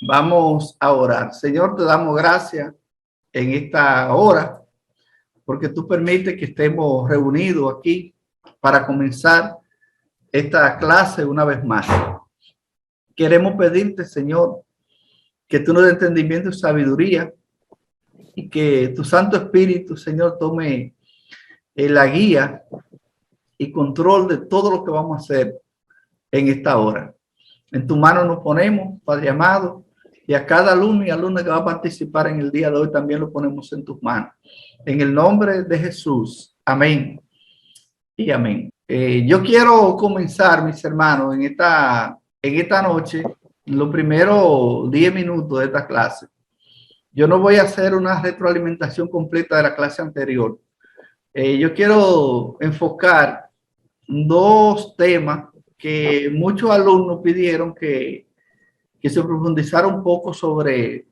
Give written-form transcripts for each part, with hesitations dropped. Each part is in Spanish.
Vamos a orar. Señor, te damos gracias en esta hora porque tú permites que estemos reunidos aquí para comenzar esta clase una vez más. Queremos pedirte, Señor, que tú nos des entendimiento y sabiduría y que tu Santo Espíritu, Señor, tome la guía y control de todo lo que vamos a hacer en esta hora. En tu mano nos ponemos, Padre amado, y a cada alumno y alumna que va a participar en el día de hoy también lo ponemos en tus manos. En el nombre de Jesús. Amén y amén. Yo quiero comenzar, mis hermanos, en esta noche, en los primeros 10 minutos de esta clase. Yo no voy a hacer una retroalimentación completa de la clase anterior. Yo quiero enfocar dos temas que muchos alumnos pidieron que se profundizara un poco sobre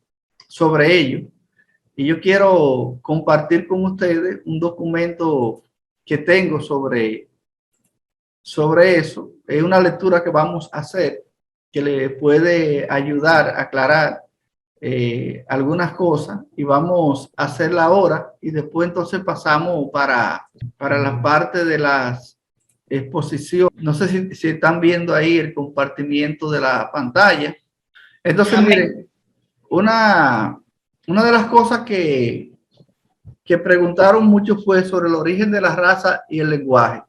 ello. Y yo quiero compartir con ustedes un documento que tengo sobre eso. Es una lectura que vamos a hacer que le puede ayudar a aclarar algunas cosas, y vamos a hacerla ahora y después entonces pasamos para la parte de las exposiciones. No sé si están viendo ahí el compartimiento de la pantalla. Entonces, miren, una de las cosas que preguntaron mucho fue sobre el origen de la raza y el lenguaje.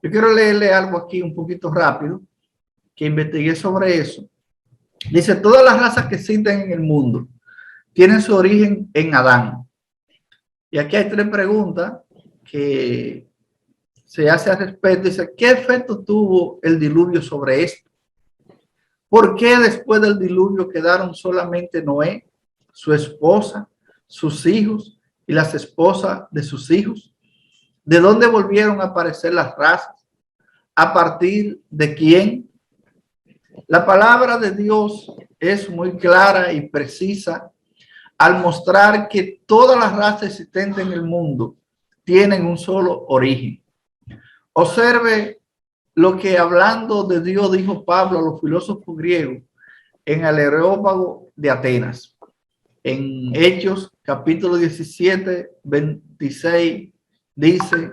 Yo quiero leerle algo aquí un poquito rápido, que investigué sobre eso. Dice, todas las razas que existen en el mundo tienen su origen en Adán. Y aquí hay tres preguntas que se hace al respecto. Dice, ¿qué efecto tuvo el diluvio sobre esto? ¿Por qué después del diluvio quedaron solamente Noé, su esposa, sus hijos y las esposas de sus hijos? ¿De dónde volvieron a aparecer las razas? ¿A partir de quién? La palabra de Dios es muy clara y precisa al mostrar que todas las razas existentes en el mundo tienen un solo origen. Observe lo que, hablando de Dios, dijo Pablo a los filósofos griegos en el Areópago de Atenas. En Hechos, capítulo 17, 26, dice,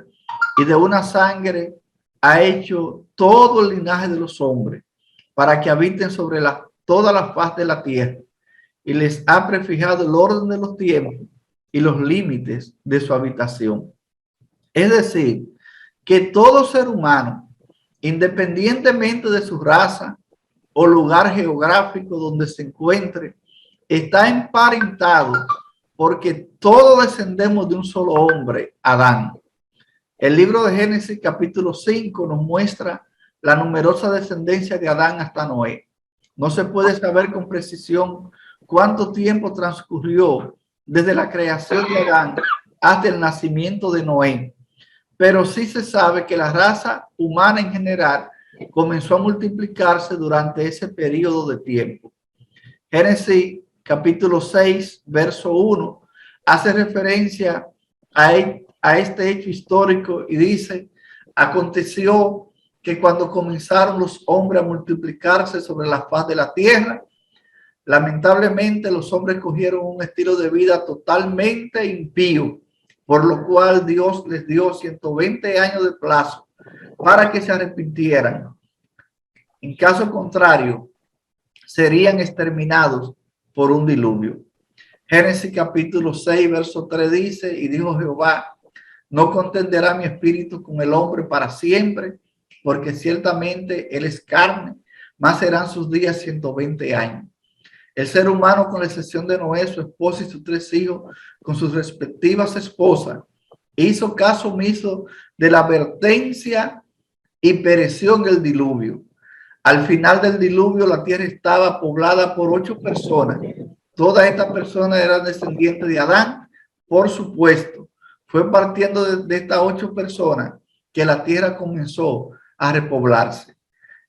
y de una sangre ha hecho todo el linaje de los hombres para que habiten sobre toda la faz de la tierra, y les ha prefijado el orden de los tiempos y los límites de su habitación. Es decir, que todo ser humano, independientemente de su raza o lugar geográfico donde se encuentre, está emparentado porque todos descendemos de un solo hombre, Adán. El libro de Génesis capítulo 5 nos muestra la numerosa descendencia de Adán hasta Noé. No se puede saber con precisión cuánto tiempo transcurrió desde la creación de Adán hasta el nacimiento de Noé, pero sí se sabe que la raza humana en general comenzó a multiplicarse durante ese periodo de tiempo. Génesis capítulo 6, verso 1, hace referencia a este hecho histórico y dice, aconteció que cuando comenzaron los hombres a multiplicarse sobre la faz de la tierra, lamentablemente los hombres cogieron un estilo de vida totalmente impío, por lo cual Dios les dio 120 años de plazo para que se arrepintieran. En caso contrario, serían exterminados por un diluvio. Génesis capítulo 6, verso 3 dice, y dijo Jehová, no contenderá mi espíritu con el hombre para siempre, porque ciertamente él es carne, más serán sus días 120 años. El ser humano, con la excepción de Noé, su esposa y sus tres hijos, con sus respectivas esposas, hizo caso omiso de la advertencia y pereció en el diluvio. Al final del diluvio, la tierra estaba poblada por 8 personas. Todas estas personas eran descendientes de Adán, por supuesto. Fue partiendo de estas 8 personas que la tierra comenzó a repoblarse.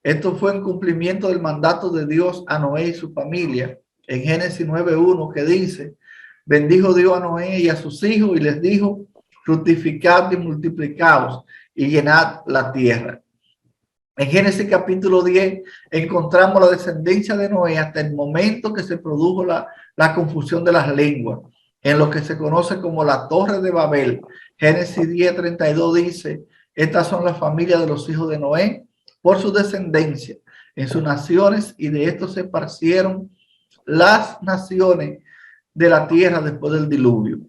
Esto fue en cumplimiento del mandato de Dios a Noé y su familia en Génesis 9:1, que dice, bendijo Dios a Noé y a sus hijos y les dijo, fructificad y multiplicaos y llenad la tierra. En Génesis capítulo 10 encontramos la descendencia de Noé hasta el momento que se produjo la confusión de las lenguas, en lo que se conoce como la Torre de Babel. Génesis 10:32 dice, estas son las familias de los hijos de Noé por su descendencia en sus naciones, y de esto se esparcieron las naciones de la tierra después del diluvio.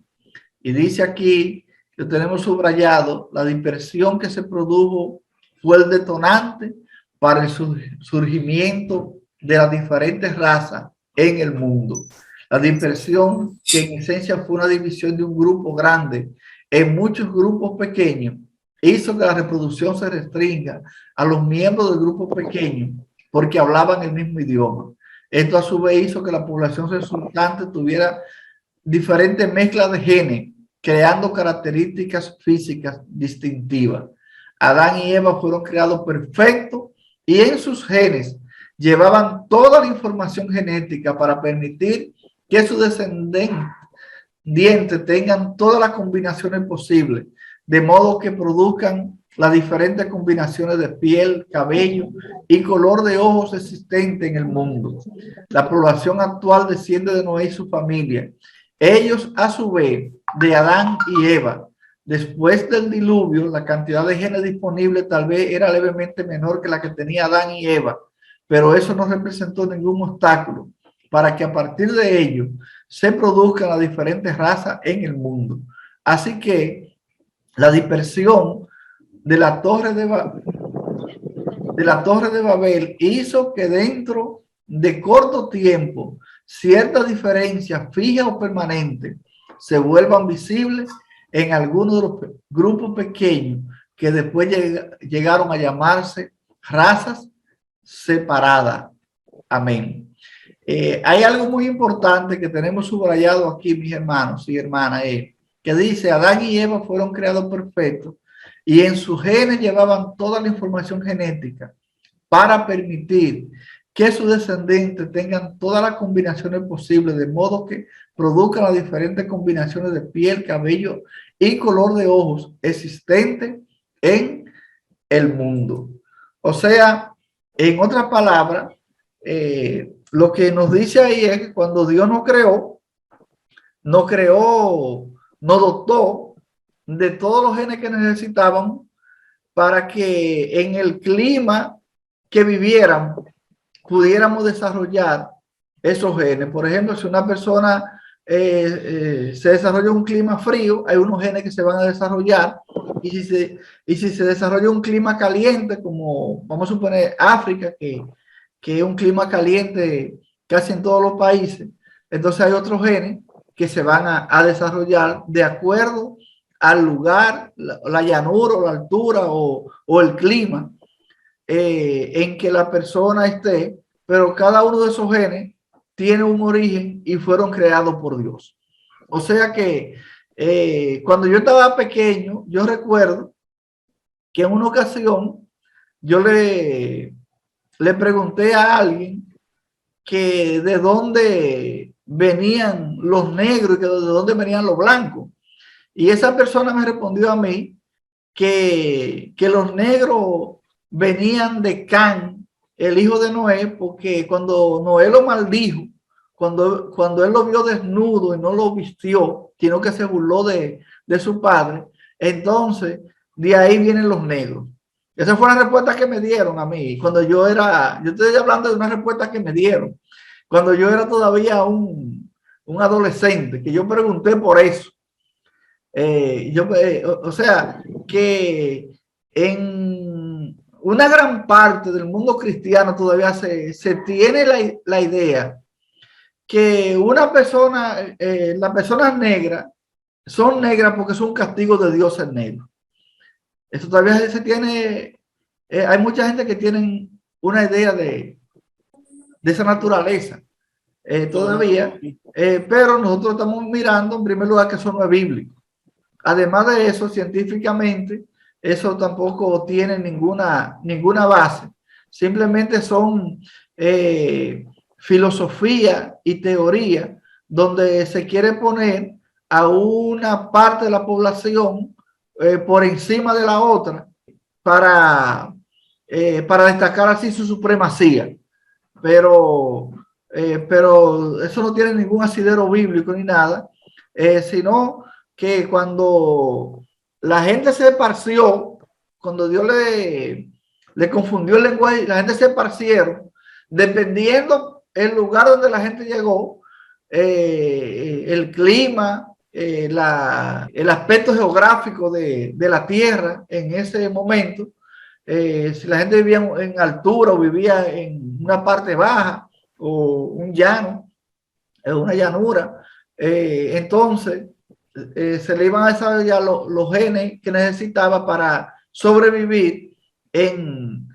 Y dice aquí, que tenemos subrayado, la dispersión que se produjo fue el detonante para el surgimiento de las diferentes razas en el mundo. La dispersión, que en esencia fue una división de un grupo grande en muchos grupos pequeños, hizo que la reproducción se restringa a los miembros del grupo pequeño porque hablaban el mismo idioma. Esto a su vez hizo que la población resultante tuviera diferentes mezclas de genes, creando características físicas distintivas. Adán y Eva fueron creados perfectos y en sus genes llevaban toda la información genética para permitir que sus descendientes tengan todas las combinaciones posibles, de modo que produzcan las diferentes combinaciones de piel, cabello y color de ojos existentes en el mundo. La población actual desciende de Noé y su familia. Ellos, a su vez, de Adán y Eva. Después del diluvio, la cantidad de genes disponibles tal vez era levemente menor que la que tenía Adán y Eva, pero eso no representó ningún obstáculo para que a partir de ello se produzcan las diferentes razas en el mundo. Así que la dispersión de la Torre de Babel hizo que dentro de corto tiempo ciertas diferencias fijas o permanentes se vuelvan visibles en algunos de los grupos pequeños que después llegaron a llamarse razas separadas. Amén. Hay algo muy importante que tenemos subrayado aquí, mis hermanos y hermanas, que dice: Adán y Eva fueron creados perfectos y en sus genes llevaban toda la información genética para permitir que sus descendientes tengan todas las combinaciones posibles, de modo que produzcan las diferentes combinaciones de piel, cabello y color de ojos existentes en el mundo. O sea, en otras palabras, lo que nos dice ahí es que cuando Dios nos creó, nos dotó de todos los genes que necesitábamos para que en el clima que viviéramos pudiéramos desarrollar esos genes. Por ejemplo, si una persona se desarrolla un clima frío, hay unos genes que se van a desarrollar, y si se desarrolla un clima caliente, como vamos a suponer África, que es un clima caliente casi en todos los países, entonces hay otros genes que se van a desarrollar de acuerdo al lugar, la llanura o la altura o el clima en que la persona esté, pero cada uno de esos genes tiene un origen y fueron creados por Dios. O sea que cuando yo estaba pequeño, yo recuerdo que en una ocasión yo le pregunté a alguien que de dónde venían los negros y que de dónde venían los blancos. Y esa persona me respondió a mí que los negros venían de Can, el hijo de Noé, porque cuando Noé lo maldijo, cuando él lo vio desnudo y no lo vistió, sino que se burló de su padre, entonces de ahí vienen los negros. Esa fue la respuesta que me dieron a mí cuando yo estoy hablando de una respuesta que me dieron cuando yo era todavía un adolescente, que yo pregunté por eso. O sea, que en una gran parte del mundo cristiano todavía se tiene la idea que una persona, las personas negras son negras porque es un castigo de Dios ser negro. Eso todavía se tiene, hay mucha gente que tienen una idea de esa naturaleza todavía, pero nosotros estamos mirando en primer lugar que eso no es bíblico. Además de eso, científicamente, eso tampoco tiene ninguna base. Simplemente son filosofía y teoría donde se quiere poner a una parte de la población por encima de la otra para para destacar así su supremacía. Pero eso no tiene ningún asidero bíblico ni nada, sino que cuando la gente se esparció, cuando Dios le confundió el lenguaje, la gente se esparcieron, dependiendo el lugar donde la gente llegó, el clima, el aspecto geográfico de la tierra en ese momento, si la gente vivía en altura o vivía en una parte baja o un llano, una llanura, entonces se le iban a desarrollar los genes que necesitaba para sobrevivir en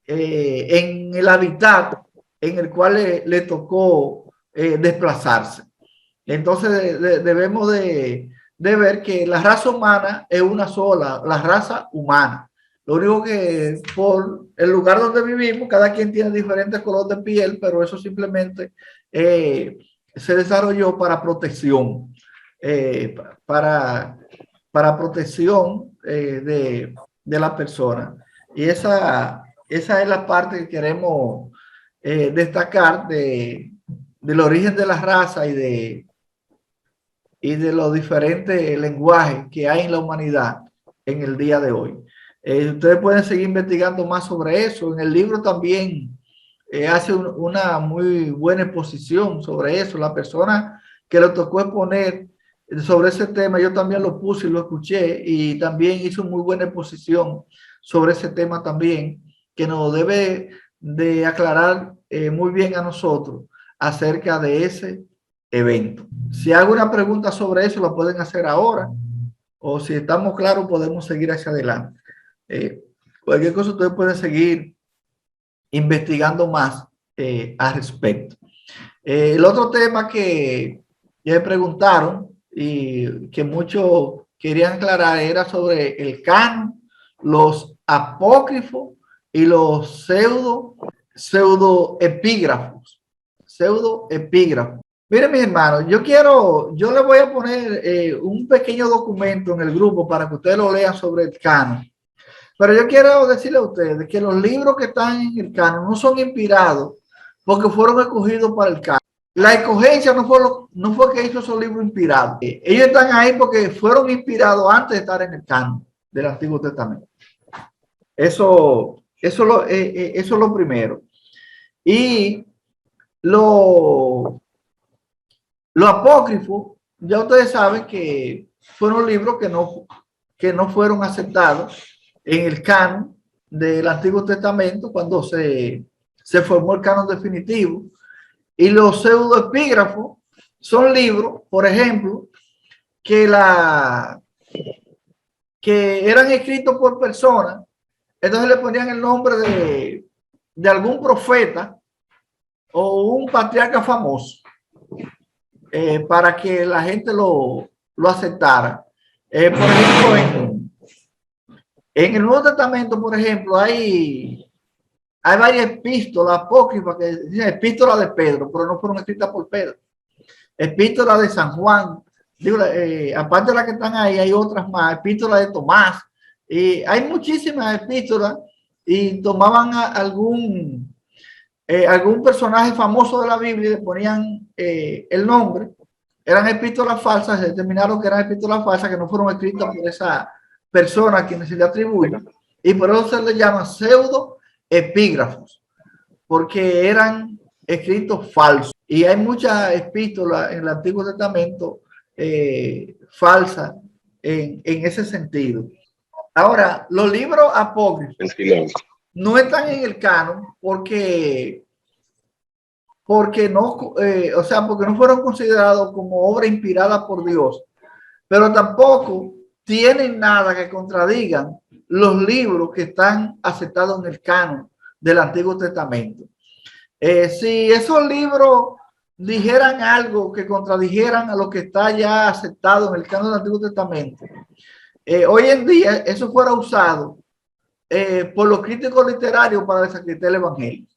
el hábitat en el cual le tocó desplazarse. Entonces debemos de ver que la raza humana es una sola, la raza humana. Lo único que por el lugar donde vivimos, cada quien tiene diferentes colores de piel, pero eso simplemente se desarrolló para protección, para protección de la persona. Y esa es la parte que queremos destacar del origen de la raza y de los diferentes lenguajes que hay en la humanidad en el día de hoy. Ustedes pueden seguir investigando más sobre eso. En el libro también hace una muy buena exposición sobre eso. La persona que le tocó exponer sobre ese tema, yo también lo puse y lo escuché, y también hizo muy buena exposición sobre ese tema también, que nos debe de aclarar muy bien a nosotros acerca de ese evento. Si hay alguna pregunta sobre eso, lo pueden hacer ahora, o si estamos claros, podemos seguir hacia adelante. Cualquier cosa ustedes pueden seguir investigando más al respecto. El otro tema que me preguntaron y que muchos querían aclarar era sobre el canon, los apócrifos y los pseudoepígrafos. Miren, mis hermanos, yo les voy a poner un pequeño documento en el grupo para que ustedes lo lean sobre el canon. Pero yo quiero decirle a ustedes que los libros que están en el canon no son inspirados porque fueron escogidos para el canon. La escogencia no fue que hizo esos libros inspirados. Ellos están ahí porque fueron inspirados antes de estar en el canon del Antiguo Testamento. Eso es lo primero. Y los apócrifos, ya ustedes saben que fueron libros que no fueron aceptados en el canon del Antiguo Testamento cuando se formó el canon definitivo. Y los pseudoepígrafos son libros, por ejemplo, que eran escritos por personas, entonces le ponían el nombre de algún profeta o un patriarca famoso para que la gente lo aceptara. Por ejemplo, en el Nuevo Testamento, por ejemplo, hay varias epístolas apócrifas que dicen epístola de Pedro, pero no fueron escritas por Pedro. Epístola de San Juan, digo, aparte de las que están ahí, hay otras más, epístola de Tomás. Hay muchísimas epístolas y tomaban algún personaje famoso de la Biblia y le ponían el nombre. Eran epístolas falsas, se determinaron que eran epístolas falsas, que no fueron escritas por esa persona a quien se le atribuye, y por eso se les llama pseudoepígrafos, porque eran escritos falsos. Y hay muchas epístolas en el Antiguo Testamento falsas en ese sentido. Ahora, los libros apócrifos no están en el canon porque no, porque no fueron considerados como obra inspirada por Dios, pero tampoco tienen nada que contradigan los libros que están aceptados en el canon del Antiguo Testamento. Si esos libros dijeran algo que contradijeran a lo que está ya aceptado en el canon del Antiguo Testamento, hoy en día eso fuera usado por los críticos literarios para desacreditar el Evangelio.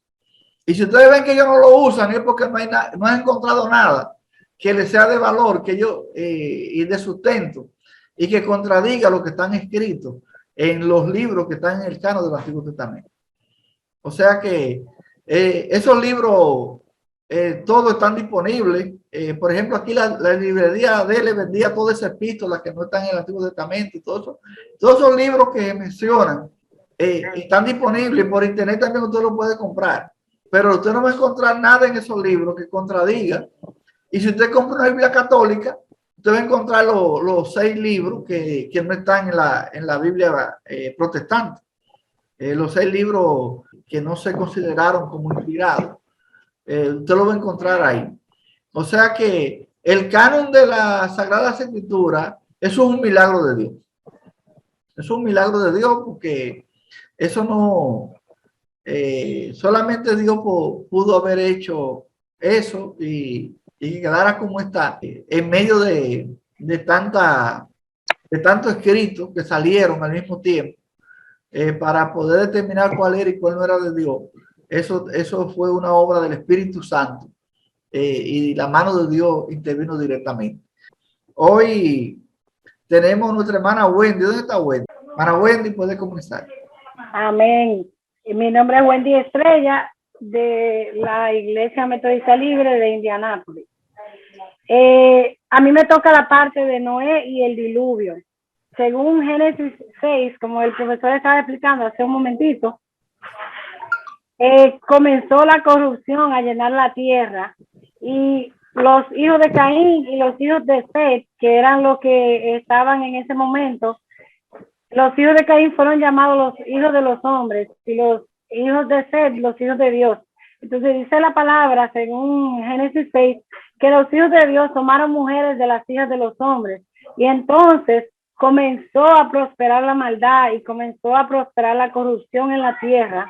Y si ustedes ven que ellos no lo usan, es porque no han encontrado nada que les sea de valor y de sustento y que contradiga lo que están escritos en los libros que están en el canon del Antiguo Testamento. O sea que esos libros todos están disponibles. Por ejemplo, aquí la librería de él vendía todas esas epístolas que no están en el Antiguo Testamento y todo eso. Todos esos libros que mencionan están disponibles por internet, también usted lo puede comprar. Pero usted no va a encontrar nada en esos libros que contradiga. Y si usted compra una Biblia católica, usted va a encontrar los 6 libros que no están en la Biblia protestante. Los 6 libros que no se consideraron como inspirados. Usted lo va a encontrar ahí. O sea que el canon de la Sagrada Escritura, eso es un milagro de Dios. Eso es un milagro de Dios porque eso no, solamente Dios pudo haber hecho eso y que quedara como está, en medio de tantos escritos que salieron al mismo tiempo, para poder determinar cuál era y cuál no era de Dios. Eso fue una obra del Espíritu Santo, y la mano de Dios intervino directamente. Hoy tenemos nuestra hermana Wendy. ¿Dónde está Wendy? Hermana Wendy, puede comenzar. Amén. Mi nombre es Wendy Estrella, de la Iglesia Metodista Libre de Indianápolis. A mí me toca la parte de Noé y el diluvio. Según Génesis 6, como el profesor estaba explicando hace un momentito, comenzó la corrupción a llenar la tierra y los hijos de Caín y los hijos de Set, que eran los que estaban en ese momento, los hijos de Caín fueron llamados los hijos de los hombres y los hijos de Set, los hijos de Dios. Entonces dice la palabra, según Génesis 6, que los hijos de Dios tomaron mujeres de las hijas de los hombres. Y entonces comenzó a prosperar la maldad y comenzó a prosperar la corrupción en la tierra.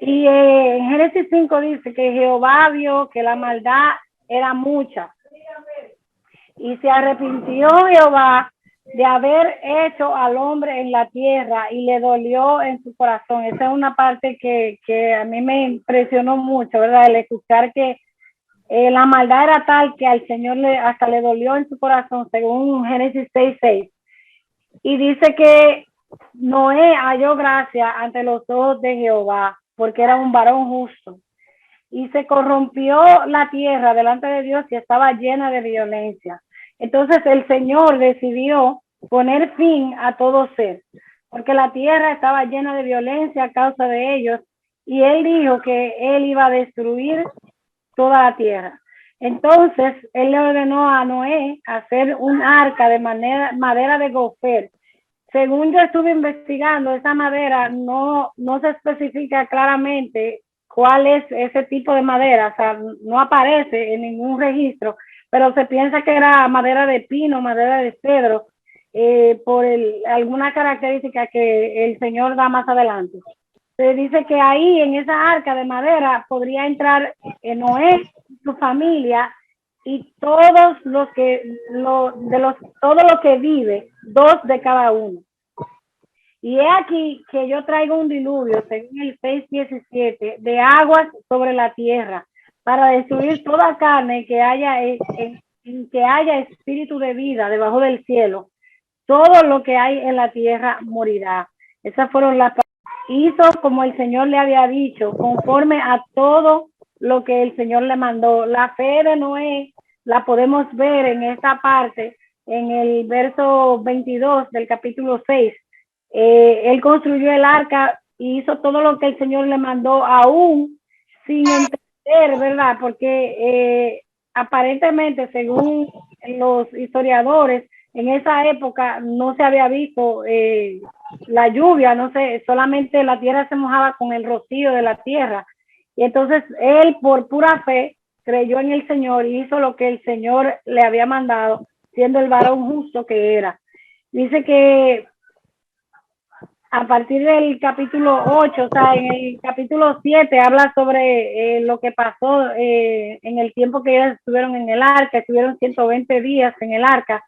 Y en Génesis 5 dice que Jehová vio que la maldad era mucha. Y se arrepintió Jehová de haber hecho al hombre en la tierra y le dolió en su corazón. Esa es una parte que a mí me impresionó mucho, ¿verdad? El escuchar que la maldad era tal que al Señor hasta le dolió en su corazón, según Génesis 6:6. Y dice que Noé halló gracia ante los ojos de Jehová, porque era un varón justo. Y se corrompió la tierra delante de Dios y estaba llena de violencia. Entonces el Señor decidió poner fin a todo ser, porque la tierra estaba llena de violencia a causa de ellos, y Él dijo que Él iba a destruir toda la tierra. Entonces Él le ordenó a Noé hacer un arca de madera de gofer. Según yo estuve investigando, esa madera no se especifica claramente cuál es ese tipo de madera, o sea, no aparece en ningún registro, pero se piensa que era madera de pino, madera de cedro, por alguna característica que el Señor da más adelante. Se dice que ahí en esa arca de madera podría entrar Noé y su familia y todos los que todo lo que vive, 2 de cada uno. Y es aquí que yo traigo un diluvio, según el 6:17, de aguas sobre la tierra, para destruir toda carne que haya en que haya espíritu de vida debajo del cielo. Todo lo que hay en la tierra morirá. Esas fueron las palabras. Hizo como el Señor le había dicho, conforme a todo lo que el Señor le mandó. La fe de Noé la podemos ver en esta parte, en el verso 22 del capítulo 6. Él construyó el arca y hizo todo lo que el Señor le mandó, aún sin entender, ¿verdad? Porque aparentemente, según los historiadores, en esa época no se había visto la lluvia, no sé, solamente la tierra se mojaba con el rocío de la tierra. Y entonces él, por pura fe, creyó en el Señor y hizo lo que el Señor le había mandado, siendo el varón justo que era. Dice que a partir del capítulo 8, o sea, en el capítulo 7 habla sobre lo que pasó en el tiempo que ellos estuvieron en el arca, estuvieron 120 días en el arca.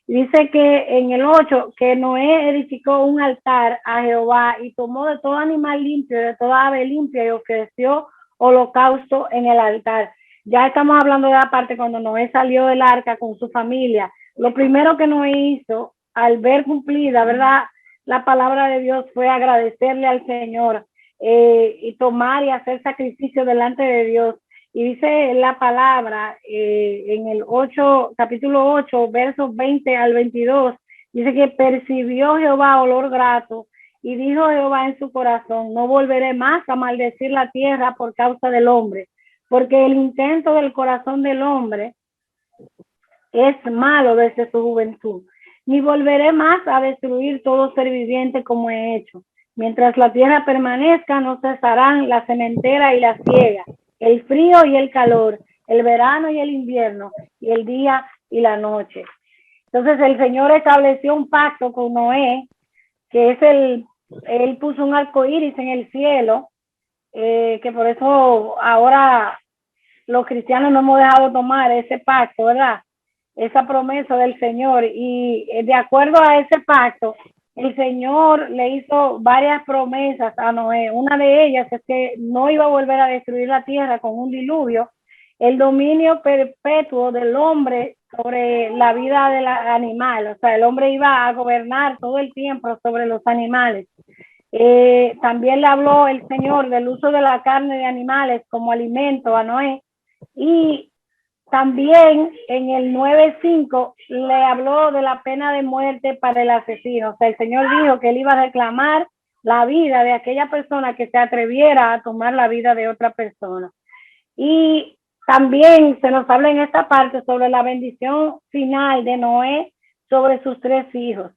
Dice que en el 8, que Noé edificó un altar a Jehová y tomó de todo animal limpio, de toda ave limpia y ofreció holocausto en el altar. Ya estamos hablando de la parte cuando Noé salió del arca con su familia. Lo primero que Noé hizo, al ver cumplida, ¿verdad?, la palabra de Dios fue agradecerle al Señor y tomar y hacer sacrificio delante de Dios. Y dice la palabra en el 8, capítulo 8, versos 20 al 22, dice que percibió Jehová olor grato y dijo Jehová en su corazón, no volveré más a maldecir la tierra por causa del hombre, porque el intento del corazón del hombre es malo desde su juventud. Ni volveré más a destruir todo ser viviente como he hecho. Mientras la tierra permanezca, no cesarán la sementera y la siega, el frío y el calor, el verano y el invierno, y el día y la noche. Entonces el Señor estableció un pacto con Noé, que es él puso un arco iris en el cielo, que por eso ahora los cristianos no hemos dejado tomar ese pacto, ¿verdad? Esa promesa del Señor. Y de acuerdo a ese pacto, el Señor le hizo varias promesas a Noé. Una de ellas es que no iba a volver a destruir la tierra con un diluvio, el dominio perpetuo del hombre sobre la vida del animal. O sea, el hombre iba a gobernar todo el tiempo sobre los animales. También le habló el Señor del uso de la carne de animales como alimento a Noé. Y también en el 9:5 le habló de la pena de muerte para el asesino. O sea, el Señor dijo que él iba a reclamar la vida de aquella persona que se atreviera a tomar la vida de otra persona. Y también se nos habla en esta parte sobre la bendición final de Noé sobre sus 3 hijos.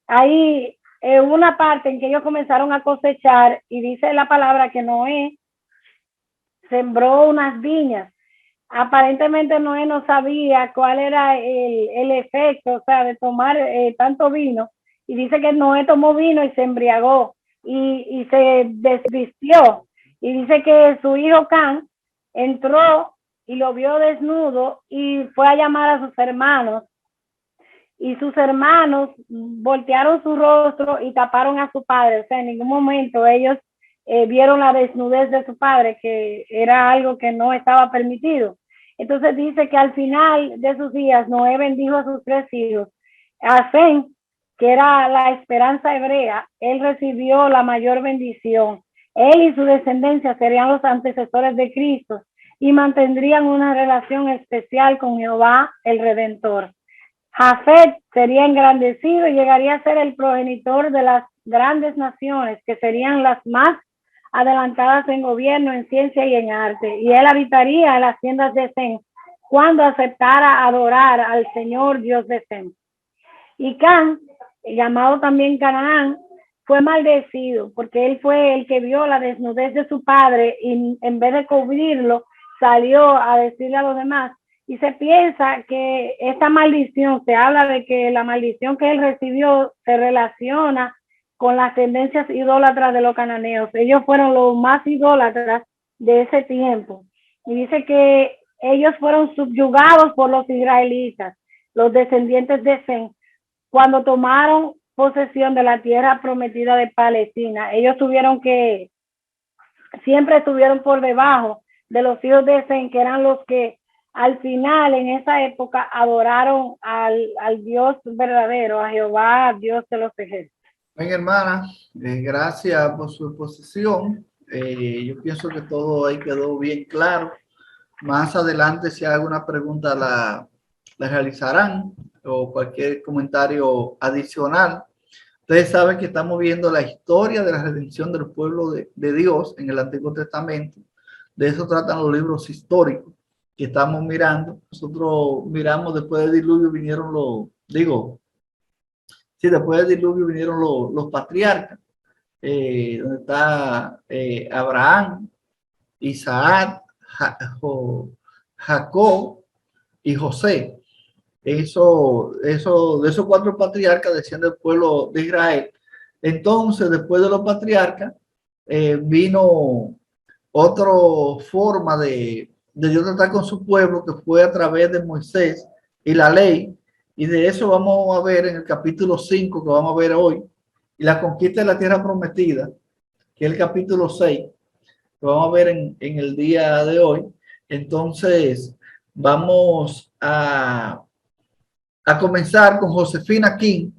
Hay una parte en que ellos comenzaron a cosechar y dice la palabra que Noé sembró unas viñas. Aparentemente Noé no sabía cuál era el efecto, o sea, de tomar tanto vino. Y dice que Noé tomó vino y se embriagó y se desvistió. Y dice que su hijo Can entró y lo vio desnudo y fue a llamar a sus hermanos. Y sus hermanos voltearon su rostro y taparon a su padre. O sea, en ningún momento ellos vieron la desnudez de su padre, que era algo que no estaba permitido. Entonces dice que al final de sus días Noé bendijo a sus 3 hijos. A Sem, que era la esperanza hebrea, él recibió la mayor bendición. Él y su descendencia serían los antecesores de Cristo y mantendrían una relación especial con Jehová, el Redentor. Jafet sería engrandecido y llegaría a ser el progenitor de las grandes naciones, que serían las más adelantadas en gobierno, en ciencia y en arte. Y él habitaría en las tiendas de Sem cuando aceptara adorar al Señor Dios de Sem. Y Can, llamado también Canaán, fue maldecido porque él fue el que vio la desnudez de su padre y en vez de cubrirlo, salió a decirle a los demás. Y se piensa que esta maldición, se habla de que la maldición que él recibió se relaciona con las tendencias idólatras de los cananeos. Ellos fueron los más idólatras de ese tiempo. Y dice que ellos fueron subyugados por los israelitas, los descendientes de Sem, cuando tomaron posesión de la tierra prometida de Palestina. Ellos siempre estuvieron por debajo de los hijos de Sem, que eran los que al final, en esa época, adoraron al Dios verdadero, a Jehová, Dios de los ejércitos. Bien, hermana, gracias por su exposición. Yo pienso que todo ahí quedó bien claro. Más adelante, si hay alguna pregunta, la realizarán o cualquier comentario adicional. Ustedes saben que estamos viendo la historia de la redención del pueblo de Dios en el Antiguo Testamento. De eso tratan los libros históricos que estamos mirando. Nosotros miramos después del diluvio vinieron después del diluvio vinieron los patriarcas, donde está Abraham, Isaac, Jacob y José. De esos 4 patriarcas desciende el pueblo de Israel. Entonces, después de los patriarcas, vino otra forma de Dios tratar con su pueblo, que fue a través de Moisés y la ley. Y de eso vamos a ver en el capítulo 5, que vamos a ver hoy, y la conquista de la tierra prometida, que es el capítulo 6, que vamos a ver en el día de hoy. Entonces, vamos a comenzar con Josefina King,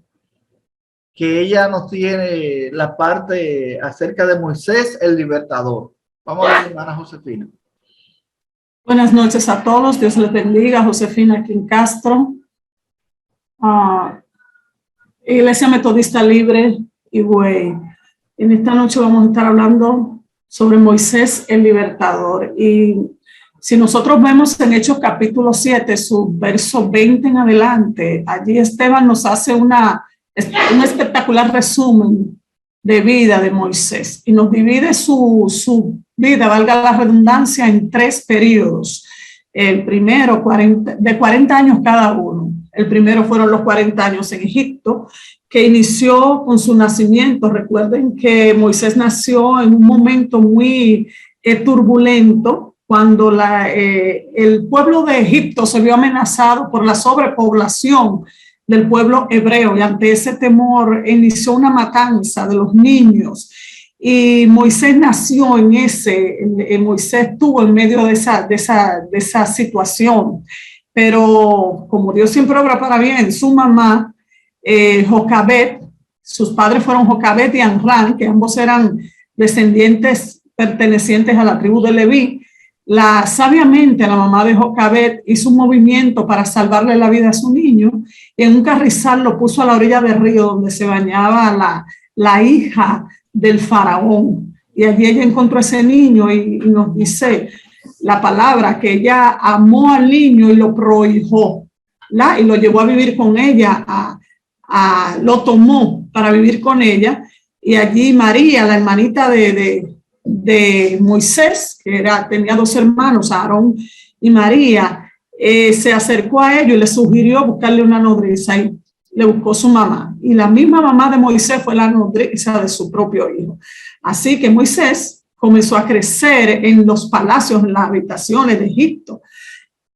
que ella nos tiene la parte acerca de Moisés, el libertador. Vamos a ver, hermana Josefina. Buenas noches a todos, Dios les bendiga. Josefina Quín Castro, Iglesia Metodista Libre Higüey. En esta noche vamos a estar hablando sobre Moisés el libertador. Y si nosotros vemos en Hechos capítulo 7, su verso 20 en adelante, allí Esteban nos hace un espectacular resumen de vida de Moisés y nos divide su vida, valga la redundancia, en 3 periodos. El primero, de 40 años cada uno. El primero fueron los 40 años en Egipto, que inició con su nacimiento. Recuerden que Moisés nació en un momento muy turbulento, cuando el pueblo de Egipto se vio amenazado por la sobrepoblación del pueblo hebreo, y ante ese temor inició una matanza de los niños. Y Moisés nació Moisés estuvo en medio de esa situación. Pero como Dios siempre obra para bien, su mamá, Jocabet, sus padres fueron Jocabet y Amram, que ambos eran descendientes pertenecientes a la tribu de Leví. Sabiamente la mamá de Jocabet hizo un movimiento para salvarle la vida a su niño, y en un carrizal lo puso a la orilla del río donde se bañaba la hija del faraón. Y allí ella encontró a ese niño y nos dice la palabra que ella amó al niño y lo prohijó, y lo llevó a vivir con ella, lo tomó para vivir con ella. Y allí María, la hermanita de Moisés, que tenía 2 hermanos, Aarón y María, se acercó a ellos y le sugirió buscarle una nodriza, y le buscó su mamá. Y la misma mamá de Moisés fue la nodriza de su propio hijo. Así que Moisés comenzó a crecer en los palacios, en las habitaciones de Egipto.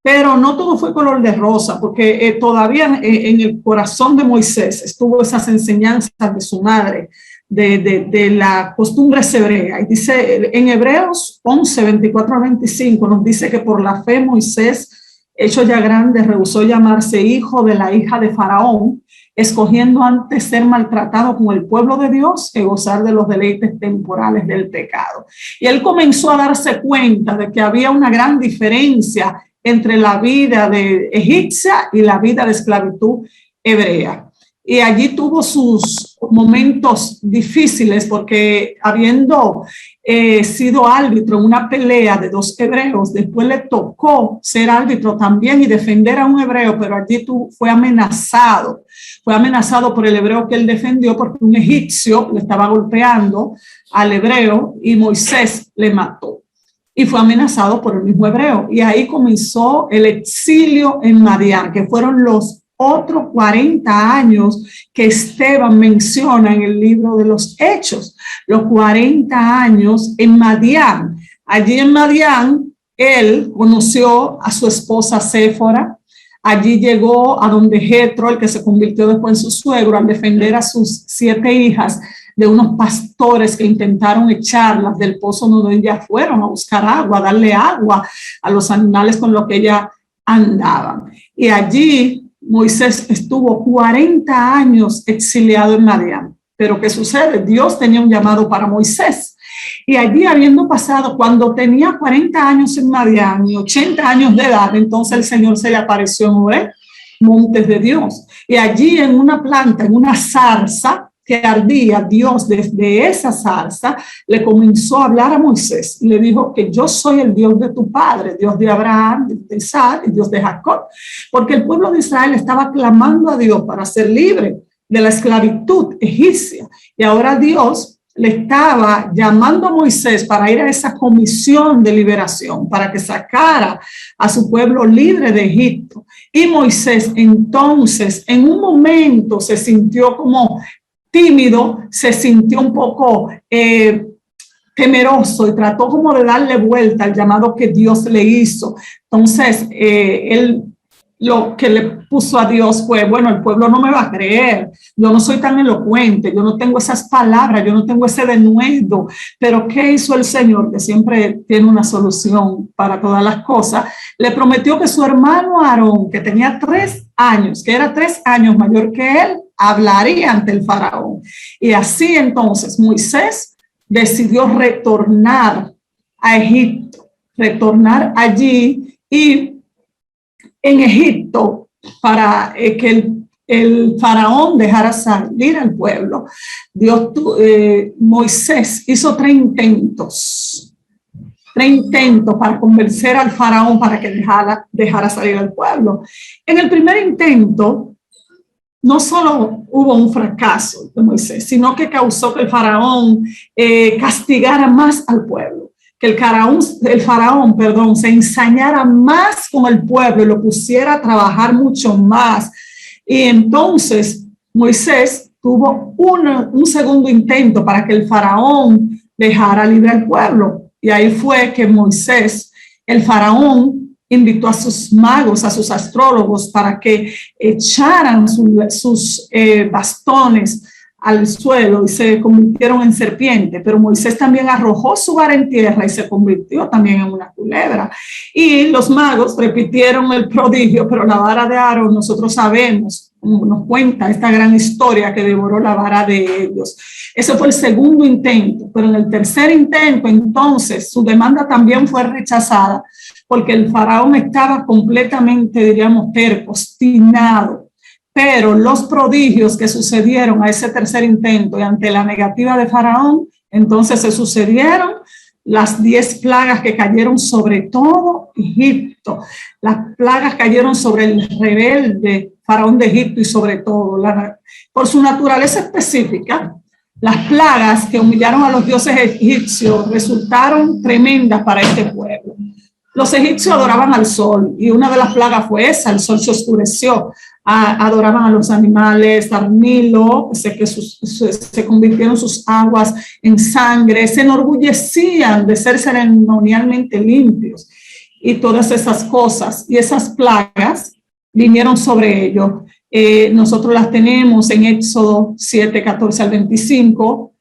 Pero no todo fue color de rosa, porque todavía en el corazón de Moisés estuvo esas enseñanzas de su madre, de la costumbre hebrea. Y dice en Hebreos 11, 24 a 25, nos dice que por la fe Moisés, hecho ya grande, rehusó llamarse hijo de la hija de Faraón, escogiendo antes ser maltratado con el pueblo de Dios que gozar de los deleites temporales del pecado. Y él comenzó a darse cuenta de que había una gran diferencia entre la vida de egipcia y la vida de esclavitud hebrea. Y allí tuvo sus momentos difíciles, porque habiendo sido árbitro en una pelea de 2 hebreos, después le tocó ser árbitro también y defender a un hebreo, pero allí fue amenazado por el hebreo que él defendió, porque un egipcio le estaba golpeando al hebreo y Moisés le mató. Y fue amenazado por el mismo hebreo. Y ahí comenzó el exilio en Madián, que fueron los otros 40 años que Esteban menciona en el libro de los Hechos, los 40 años en Madián. Allí en Madián, él conoció a su esposa Séfora. Allí llegó a donde Jetro, el que se convirtió después en su suegro, al defender a sus 7 hijas de unos pastores que intentaron echarlas del pozo donde ellas fueron a buscar agua, a darle agua a los animales con los que ellas andaban. Y allí Moisés estuvo 40 años exiliado en Madián. Pero ¿qué sucede? Dios tenía un llamado para Moisés. Y allí, habiendo pasado, cuando tenía 40 años en Madián y 80 años de edad, entonces el Señor se le apareció en Horeb, montes de Dios. Y allí en una planta, en una zarza que ardía, Dios desde esa zarza le comenzó a hablar a Moisés y le dijo que yo soy el Dios de tu padre, Dios de Abraham, de Isaac y Dios de Jacob, porque el pueblo de Israel estaba clamando a Dios para ser libre de la esclavitud egipcia, y ahora Dios le estaba llamando a Moisés para ir a esa comisión de liberación, para que sacara a su pueblo libre de Egipto. Y Moisés entonces en un momento se sintió como tímido, se sintió un poco temeroso y trató como de darle vuelta al llamado que Dios le hizo. Entonces, él lo que le puso a Dios fue, bueno, el pueblo no me va a creer, yo no soy tan elocuente, yo no tengo esas palabras, yo no tengo ese denuedo. Pero ¿qué hizo el Señor, que siempre tiene una solución para todas las cosas? Le prometió que su hermano Aarón, que tenía 3 años, que era 3 años mayor que él, hablaría ante el faraón. Y así entonces Moisés decidió retornar a Egipto, retornar allí, y en Egipto, para que el faraón dejara salir al pueblo, Moisés hizo 3 intentos para convencer al faraón para que dejara salir al pueblo. En el primer intento, no solo hubo un fracaso de Moisés, sino que causó que el faraón castigara más al pueblo, que el faraón, se ensañara más con el pueblo y lo pusiera a trabajar mucho más. Y entonces Moisés tuvo un segundo intento para que el faraón dejara libre al pueblo. Y ahí fue que el faraón, invitó a sus magos, a sus astrólogos, para que echaran sus bastones al suelo y se convirtieron en serpiente. Pero Moisés también arrojó su vara en tierra y se convirtió también en una culebra. Y los magos repitieron el prodigio, pero la vara de Aarón, nosotros sabemos, nos cuenta esta gran historia, que devoró la vara de ellos. Ese fue el segundo intento, pero en el tercer intento, entonces, su demanda también fue rechazada, porque el faraón estaba completamente, diríamos, terco, obstinado. Pero los prodigios que sucedieron a ese tercer intento y ante la negativa de faraón, entonces se sucedieron las 10 plagas que cayeron sobre todo Egipto. Las plagas cayeron sobre el rebelde faraón de Egipto y sobre todo, por su naturaleza específica, las plagas que humillaron a los dioses egipcios resultaron tremendas para este pueblo. Los egipcios adoraban al sol y una de las plagas fue esa: el sol se oscureció. Adoraban a los animales, al Nilo, se convirtieron sus aguas en sangre, se enorgullecían de ser ceremonialmente limpios y todas esas cosas. Y esas plagas vinieron sobre ellos. Nosotros las tenemos en Éxodo 7, 14 al 25,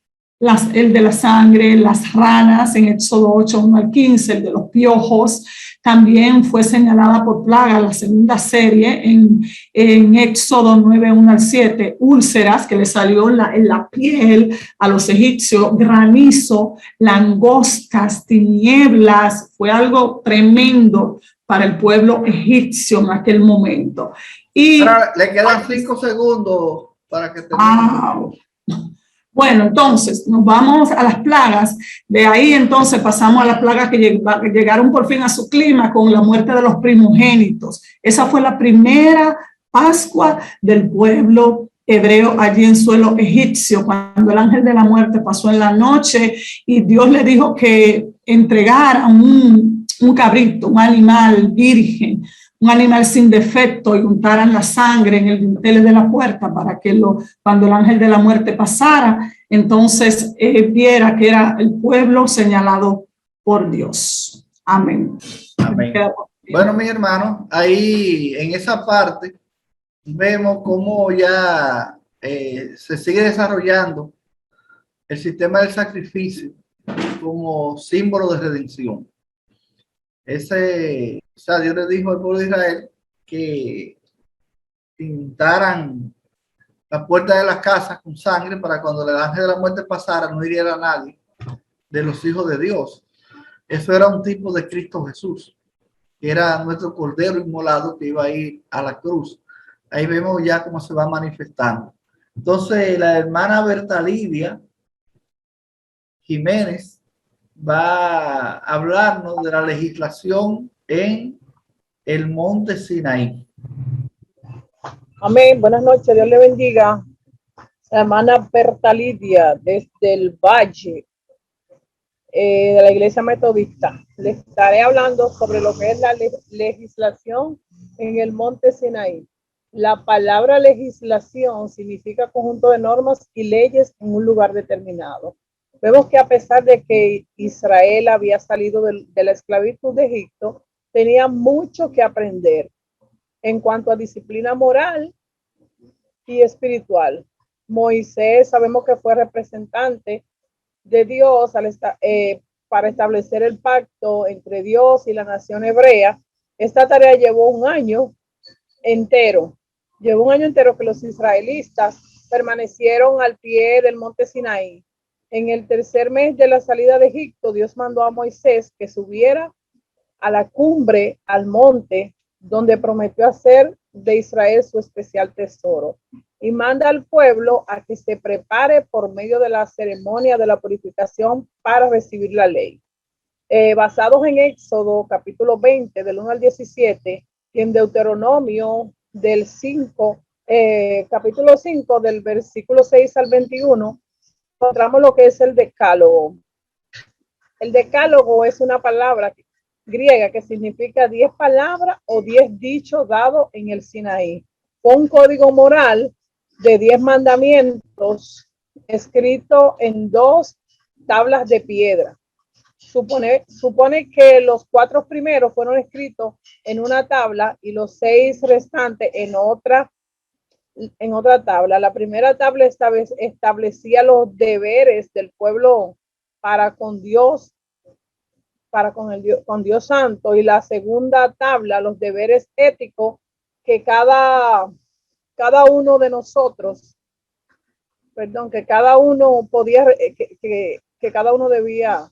el de la sangre, las ranas en Éxodo 8, 1 al 15, el de los piojos. También fue señalada por plaga la segunda serie en Éxodo 9, 1 al 7, úlceras que le salió en la piel a los egipcios, granizo, langostas, tinieblas. Fue algo tremendo para el pueblo egipcio en aquel momento. Y ahora le quedan 5 segundos para que termine. Bueno, entonces nos vamos a las plagas. De ahí entonces pasamos a las plagas que llegaron por fin a su clima con la muerte de los primogénitos. Esa fue la primera Pascua del pueblo hebreo allí en suelo egipcio, cuando el ángel de la muerte pasó en la noche y Dios le dijo que entregara un cabrito, un animal virgen, un animal sin defecto, y untaran la sangre en el dintel de la puerta para que cuando el ángel de la muerte pasara, entonces viera que era el pueblo señalado por Dios. Amén. Amén. Bueno, mis hermanos, ahí en esa parte vemos cómo ya se sigue desarrollando el sistema del sacrificio como símbolo de redención. Dios le dijo al pueblo de Israel que pintaran la puerta de las casas con sangre para cuando el ángel de la muerte pasara no hiriera a nadie de los hijos de Dios. Eso era un tipo de Cristo Jesús, que era nuestro cordero inmolado que iba a ir a la cruz. Ahí vemos ya cómo se va manifestando. Entonces la hermana Berta Lidia Jiménez va a hablarnos de la legislación en el monte Sinaí. Amén. Buenas noches. Dios le bendiga. La hermana Berta Lidia desde el Valle de la Iglesia Metodista. Le estaré hablando sobre lo que es la legislación en el monte Sinaí. La palabra legislación significa conjunto de normas y leyes en un lugar determinado. Vemos que a pesar de que Israel había salido de la esclavitud de Egipto, tenía mucho que aprender en cuanto a disciplina moral y espiritual. Moisés sabemos que fue representante de Dios para establecer el pacto entre Dios y la nación hebrea. Esta tarea llevó un año entero. Llevó un año entero que los israelitas permanecieron al pie del monte Sinaí. En el tercer mes de la salida de Egipto, Dios mandó a Moisés que subiera a la cumbre, al monte, donde prometió hacer de Israel su especial tesoro. Y manda al pueblo a que se prepare por medio de la ceremonia de la purificación para recibir la ley. Basados en Éxodo capítulo 20 del 1 al 17 y en Deuteronomio del 5, capítulo 5 del versículo 6 al 21, encontramos lo que es el decálogo. El decálogo es una palabra griega que significa 10 palabras o 10 dichos dados en el Sinaí. Fue un código moral de 10 mandamientos escrito en 2 tablas de piedra. Supone que los 4 primeros fueron escritos en una tabla y los 6 restantes en otra tabla. La primera tabla establecía los deberes del pueblo para con Dios, con Dios Santo, y la segunda tabla los deberes éticos que cada uno de nosotros, que cada uno podía, que cada uno debía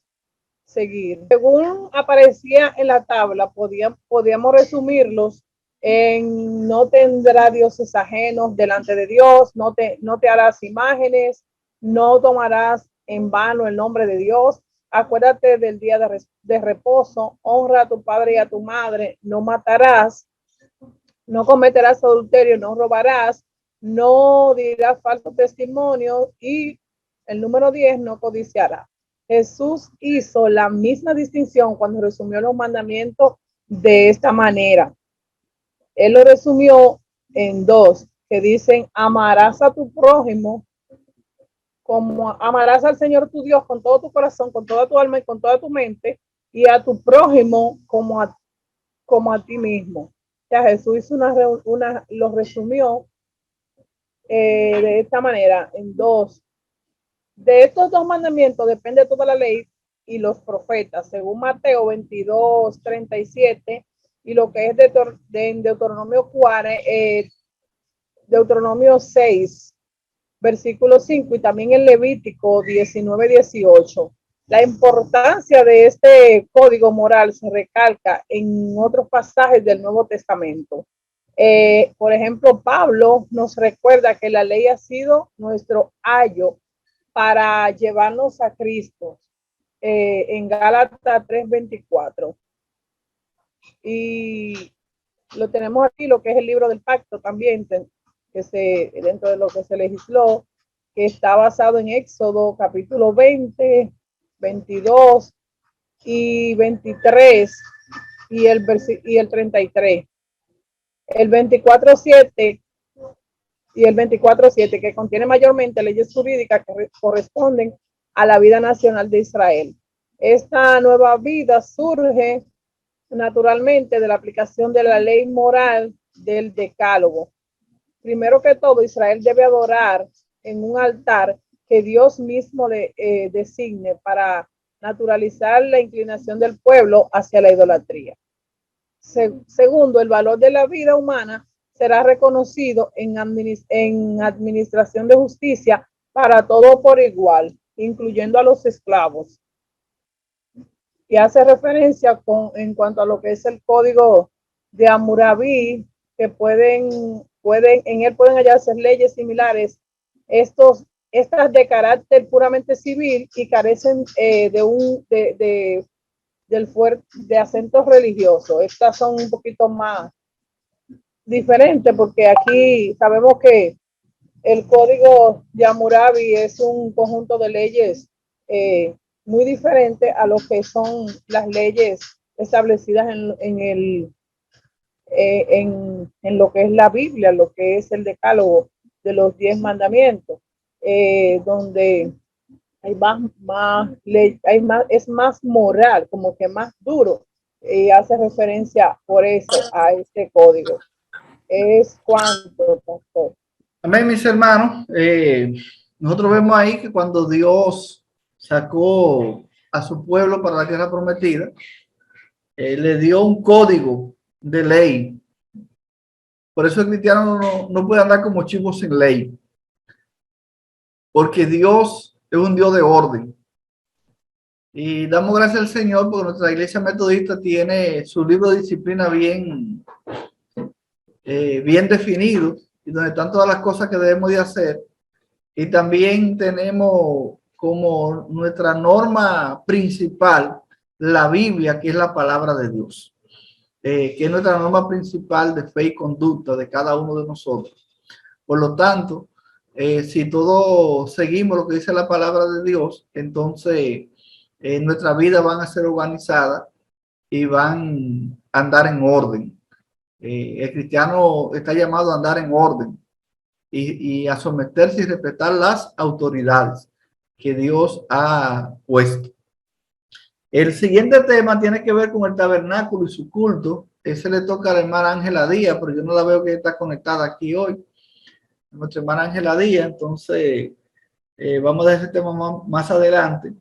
seguir. Según aparecía en la tabla, podíamos resumirlos en: no tendrá dioses ajenos delante de Dios, no te harás imágenes, no tomarás en vano el nombre de Dios, acuérdate del día de reposo, honra a tu padre y a tu madre, no matarás, no cometerás adulterio, no robarás, no dirás falso testimonio, y el número 10, no codiciarás. Jesús hizo la misma distinción cuando resumió los mandamientos de esta manera. Él lo resumió en 2, que dicen: amarás a tu prójimo como amarás al Señor tu Dios con todo tu corazón, con toda tu alma y con toda tu mente, y a tu prójimo como a ti mismo. O sea, Jesús hizo lo resumió de esta manera en 2. De estos 2 mandamientos depende toda la ley y los profetas, según Mateo 22, 37, y lo que es de Deuteronomio 40, Deuteronomio 6, versículo 5, y también en Levítico 19, 18. La importancia de este código moral se recalca en otros pasajes del Nuevo Testamento. Por ejemplo, Pablo nos recuerda que la ley ha sido nuestro ayo para llevarnos a Cristo, en Gálatas 3:24. Y lo tenemos aquí, lo que es el libro del pacto también, dentro de lo que se legisló, que está basado en Éxodo capítulo 20, 22 y 23 y el 33. El 24:7 y el 24:7, que contiene mayormente leyes jurídicas que corresponden a la vida nacional de Israel. Esta nueva vida surge naturalmente de la aplicación de la ley moral del decálogo. Primero que todo, Israel debe adorar en un altar que Dios mismo le designe para naturalizar la inclinación del pueblo hacia la idolatría. Segundo, el valor de la vida humana será reconocido en administración de justicia para todo por igual, incluyendo a los esclavos. Y hace referencia en cuanto a lo que es el código de Hammurabi, que en él pueden hallarse leyes similares, estas de carácter puramente civil y carecen de acentos religiosos. Estas son un poquito más diferentes, porque aquí sabemos que el código de Hammurabi es un conjunto de leyes muy diferente a lo que son las leyes establecidas en lo que es la Biblia, lo que es el decálogo de los 10 mandamientos, donde es más moral, como que más duro, y hace referencia por eso a este código. Es cuanto, pastor. Amén, mis hermanos. Nosotros vemos ahí que cuando Dios sacó a su pueblo para la tierra prometida, le dio un código de ley. Por eso el cristiano no puede andar como chivos sin ley. porque Dios es un Dios de orden. Y damos gracias al Señor porque nuestra iglesia metodista tiene su libro de disciplina bien definido y donde están todas las cosas que debemos de hacer. Y también tenemos como nuestra norma principal la Biblia, que es la palabra de Dios, que es nuestra norma principal de fe y conducta de cada uno de nosotros. Por lo tanto, si todos seguimos lo que dice la palabra de Dios, entonces nuestra vida van a ser organizadas y van a andar en orden. El cristiano está llamado a andar en orden y a someterse y respetar las autoridades que Dios ha puesto. El siguiente tema tiene que ver con el tabernáculo y su culto. Ese le toca a la hermana Ángela Díaz, pero yo no la veo que está conectada aquí hoy. Nuestra hermana Ángela Díaz, entonces vamos a ver ese tema más adelante.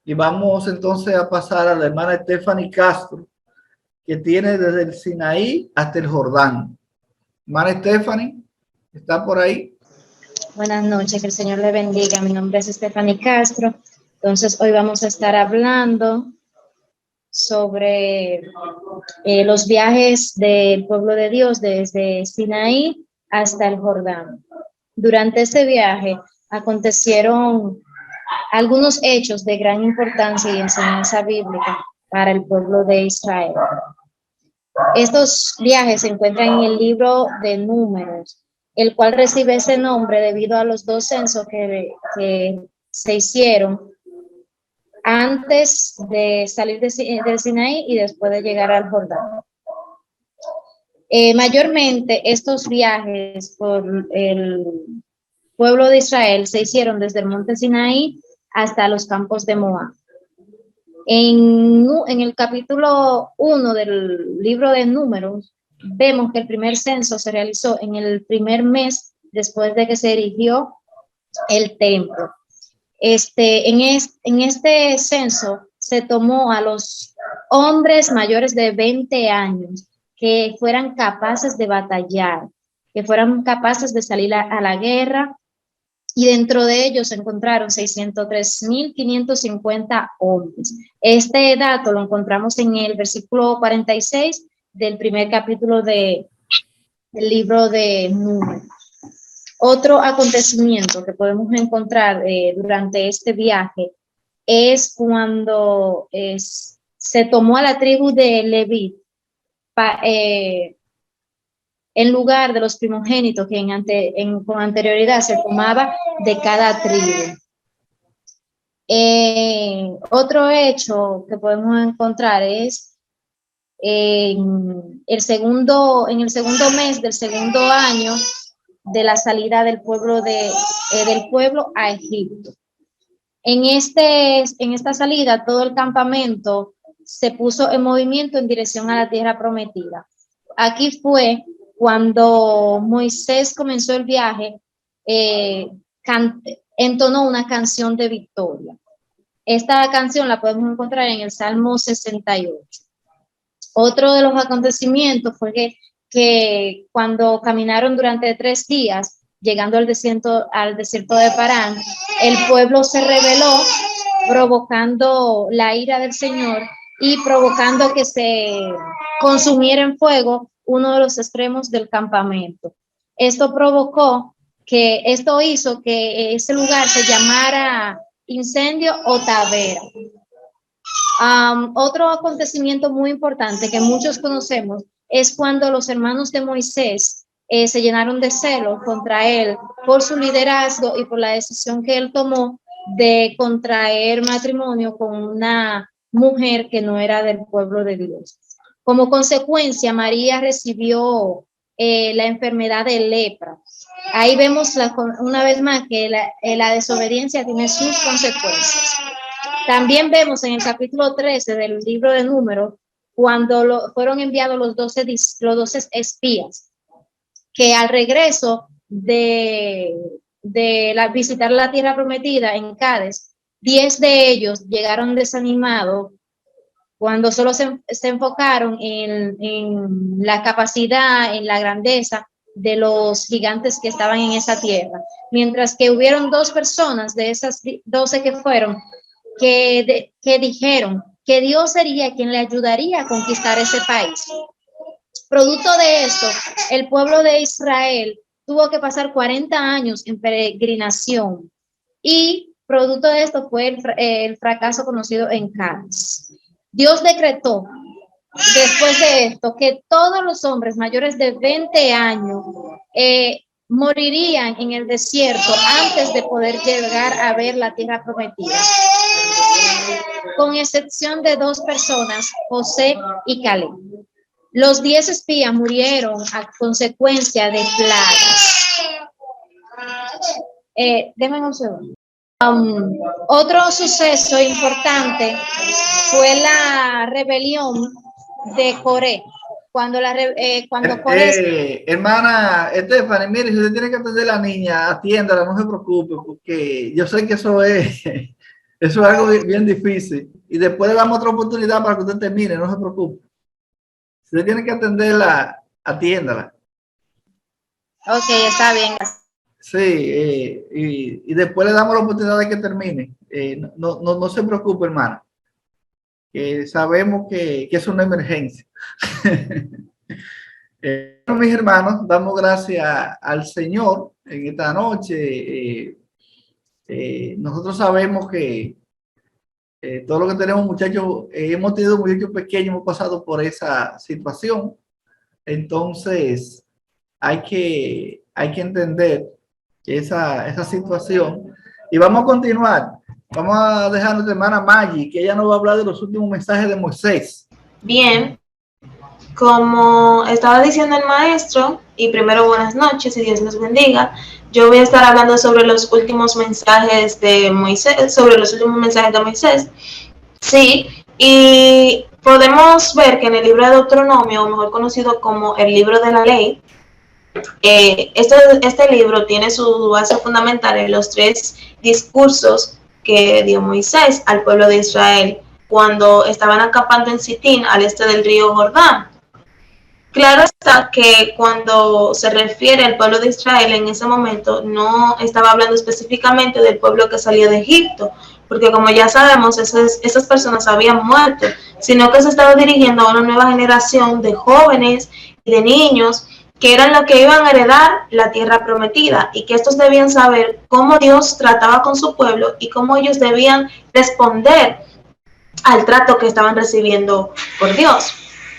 Y vamos entonces a pasar a la hermana Stephanie Castro, que tiene desde el Sinaí hasta el Jordán. Hermana Stephanie, ¿está por ahí? Buenas noches, que el Señor le bendiga. Mi nombre es Stephanie Castro. Entonces, hoy vamos a estar hablando sobre los viajes del pueblo de Dios desde Sinaí hasta el Jordán. Durante este viaje acontecieron algunos hechos de gran importancia y enseñanza bíblica para el pueblo de Israel. Estos viajes se encuentran en el libro de Números, el cual recibe ese nombre debido a los dos censos que se hicieron antes de salir del Sinaí y después de llegar al Jordán. Mayormente estos viajes por el pueblo de Israel se hicieron desde el monte Sinaí hasta los campos de Moab. En el capítulo 1 del libro de Números, vemos que el primer censo se realizó en el primer mes después de que se erigió el templo. En este censo se tomó a los hombres mayores de 20 años que fueran capaces de batallar, que fueran capaces de salir a la guerra, y dentro de ellos se encontraron 603.550 hombres. Este dato lo encontramos en el versículo 46 del primer capítulo del libro de Números. Otro acontecimiento que podemos encontrar durante este viaje es cuando se tomó a la tribu de Leví en lugar de los primogénitos que con anterioridad se tomaba de cada tribu. Otro hecho que podemos encontrar es en el segundo mes del segundo año de la salida del pueblo a Egipto. En esta salida, todo el campamento se puso en movimiento en dirección a la tierra prometida. Aquí fue cuando Moisés comenzó el viaje, entonó una canción de victoria. Esta canción la podemos encontrar en el Salmo 68. Otro de los acontecimientos fue que cuando caminaron durante 3 días, llegando al desierto de Parán, el pueblo se rebeló, provocando la ira del Señor y provocando que se consumiera en fuego uno de los extremos del campamento. Esto hizo que ese lugar se llamara incendio o tavera. Otro acontecimiento muy importante que muchos conocemos es cuando los hermanos de Moisés se llenaron de celos contra él por su liderazgo y por la decisión que él tomó de contraer matrimonio con una mujer que no era del pueblo de Dios. Como consecuencia, María recibió la enfermedad de lepra. Ahí vemos una vez más que la desobediencia tiene sus consecuencias. También vemos en el capítulo 13 del libro de Números, cuando fueron enviados los 12 espías, que al regreso de visitar la tierra prometida en Cádiz, 10 de ellos llegaron desanimados cuando solo se enfocaron en la capacidad, en la grandeza de los gigantes que estaban en esa tierra, mientras que hubieron 2 personas de esas 12 que fueron, que dijeron que Dios sería quien le ayudaría a conquistar ese país. Producto de esto, el pueblo de Israel tuvo que pasar 40 años en peregrinación y producto de esto fue el fracaso conocido en Cádiz. Dios decretó después de esto que todos los hombres mayores de 20 años morirían en el desierto antes de poder llegar a ver la tierra prometida, con excepción de 2 personas, José y Caleb. Los 10 espías murieron a consecuencia de plagas. Déjenme un segundo. Otro suceso importante fue la rebelión de Coré. Cuando Coré... hermana Stephanie, mire, si usted tiene que atender a la niña, atiéndala, no se preocupe, porque yo sé que eso es algo bien difícil. Y después le damos otra oportunidad para que usted termine, no se preocupe. Si usted tiene que atenderla, atiéndala. Ok, está bien. Sí, y después le damos la oportunidad de que termine. No se preocupe, hermana. Sabemos que es una emergencia. Mis hermanos, damos gracias al Señor en esta noche. Nosotros sabemos que todo lo que tenemos, muchachos, hemos tenido muchachos pequeños, hemos pasado por esa situación. Entonces, hay que entender esa situación. Y vamos a continuar. Vamos a dejar a nuestra hermana Maggie, que ella nos va a hablar de los últimos mensajes de Moisés. Bien, como estaba diciendo el maestro, y primero buenas noches y Dios los bendiga, yo voy a estar hablando sobre los últimos mensajes de Moisés, Sí, y podemos ver que en el libro de Deuteronomio, o mejor conocido como el libro de la ley, este libro tiene su base fundamental en los 3 discursos que dio Moisés al pueblo de Israel cuando estaban acampando en Sitín, al este del río Jordán. Claro está que cuando se refiere al pueblo de Israel en ese momento no estaba hablando específicamente del pueblo que salió de Egipto, porque como ya sabemos, esas personas habían muerto, sino que se estaba dirigiendo a una nueva generación de jóvenes y de niños que eran los que iban a heredar la tierra prometida y que estos debían saber cómo Dios trataba con su pueblo y cómo ellos debían responder al trato que estaban recibiendo por Dios.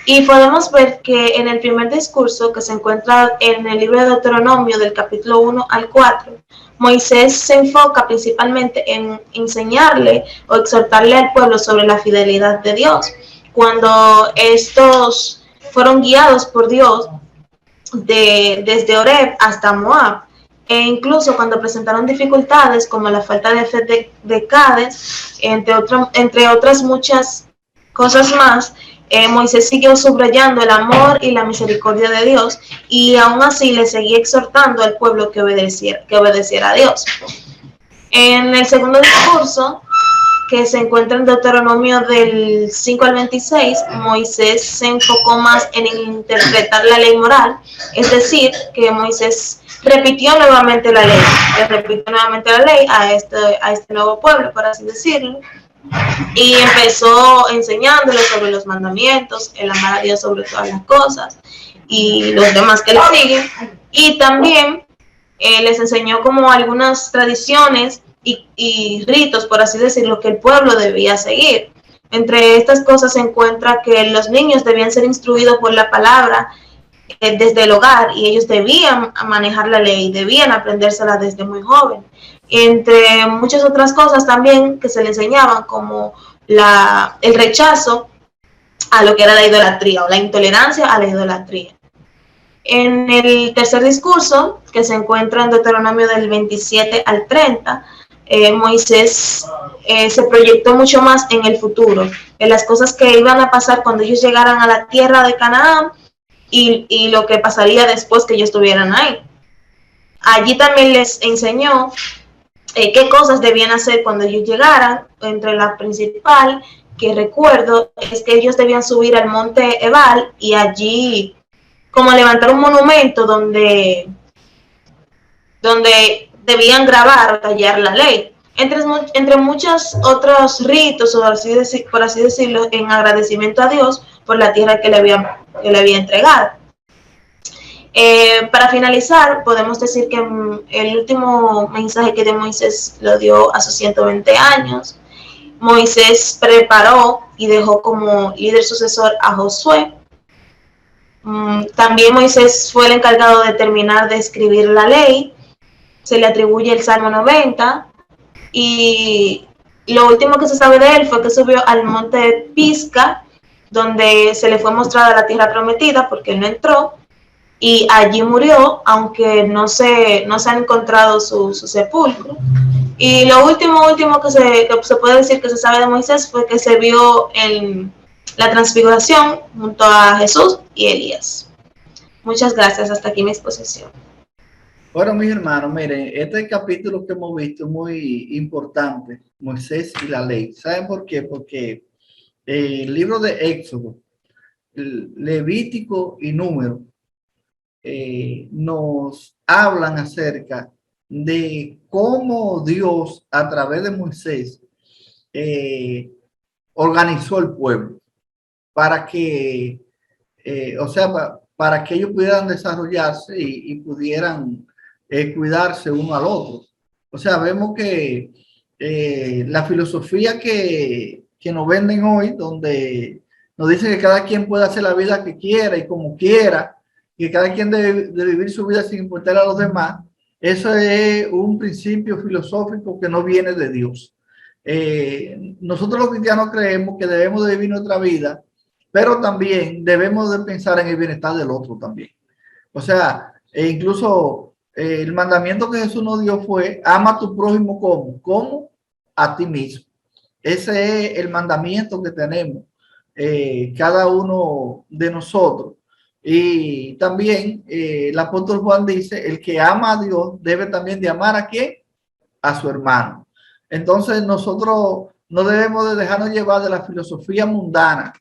Y podemos ver que en el primer discurso que se encuentra en el libro de Deuteronomio del capítulo 1 al 4, Moisés se enfoca principalmente en enseñarle o exhortarle al pueblo sobre la fidelidad de Dios. Cuando estos fueron guiados por Dios desde Oreb hasta Moab, e incluso cuando presentaron dificultades como la falta de fe de Cades, entre otras muchas cosas más, Moisés siguió subrayando el amor y la misericordia de Dios y aún así le seguía exhortando al pueblo que obedeciera a Dios. En el segundo discurso, que se encuentra en Deuteronomio del 5 al 26, Moisés se enfocó más en interpretar la ley moral, es decir, que Moisés repitió nuevamente la ley a este nuevo pueblo, por así decirlo, y empezó enseñándole sobre los mandamientos, el amar a Dios sobre todas las cosas y los demás que le siguen, y también les enseñó como algunas tradiciones y ritos, por así decirlo, que el pueblo debía seguir. Entre estas cosas se encuentra que los niños debían ser instruidos por la palabra desde el hogar y ellos debían manejar la ley, debían aprendérsela desde muy joven. Entre muchas otras cosas también que se le enseñaban, como el rechazo a lo que era la idolatría o la intolerancia a la idolatría. En el tercer discurso, que se encuentra en Deuteronomio del 27 al 30, Moisés se proyectó mucho más en el futuro, en las cosas que iban a pasar cuando ellos llegaran a la tierra de Canaán y lo que pasaría después que ellos estuvieran ahí. Allí también les enseñó qué cosas debían hacer cuando ellos llegaran. Entre la principal que recuerdo es que ellos debían subir al monte Ebal y allí como levantar un monumento donde debían grabar o tallar la ley, entre muchos otros ritos, o por así decirlo, en agradecimiento a Dios por la tierra que le había entregado. Para finalizar, podemos decir que el último mensaje que dio Moisés lo dio a sus 120 años. Moisés preparó y dejó como líder sucesor a Josué. También Moisés fue el encargado de terminar de escribir la ley. Se le atribuye el Salmo 90. Y lo último que se sabe de él fue que subió al monte Pisga, donde se le fue mostrada la tierra prometida, porque él no entró, y allí murió, aunque no se ha encontrado su sepulcro. Y lo último que se puede decir que se sabe de Moisés fue que se vio en la transfiguración junto a Jesús y Elías. Muchas gracias, hasta aquí mi exposición. Bueno, mis hermanos, miren, este capítulo que hemos visto es muy importante, Moisés y la ley. ¿Saben por qué? Porque el libro de Éxodo, Levítico y Número nos hablan acerca de cómo Dios a través de Moisés organizó el pueblo para que, para que ellos pudieran desarrollarse y pudieran cuidarse uno al otro. O sea, vemos que la filosofía que nos venden hoy, donde nos dicen que cada quien puede hacer la vida que quiera y como quiera, que cada quien debe vivir su vida sin importar a los demás, eso es un principio filosófico que no viene de Dios. Nosotros los cristianos creemos que debemos de vivir nuestra vida, pero también debemos de pensar en el bienestar del otro también. O sea, incluso el mandamiento que Jesús nos dio fue: ama a tu prójimo como a ti mismo. Ese es el mandamiento que tenemos cada uno de nosotros. Y también el apóstol Juan dice: el que ama a Dios debe también de amar ¿a quién? A su hermano. Entonces nosotros no debemos de dejarnos llevar de la filosofía mundana,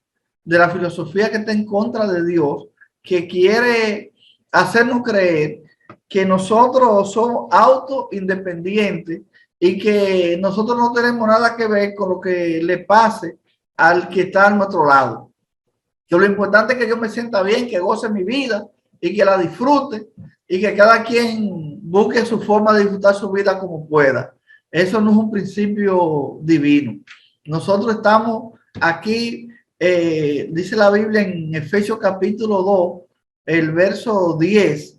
de la filosofía que está en contra de Dios, que quiere hacernos creer que nosotros somos autoindependientes y que nosotros no tenemos nada que ver con lo que le pase al que está a nuestro lado. Que lo importante es que yo me sienta bien, que goce mi vida y que la disfrute, y que cada quien busque su forma de disfrutar su vida como pueda. Eso no es un principio divino. Nosotros estamos aquí, dice la Biblia en Efesios capítulo 2, el verso 10,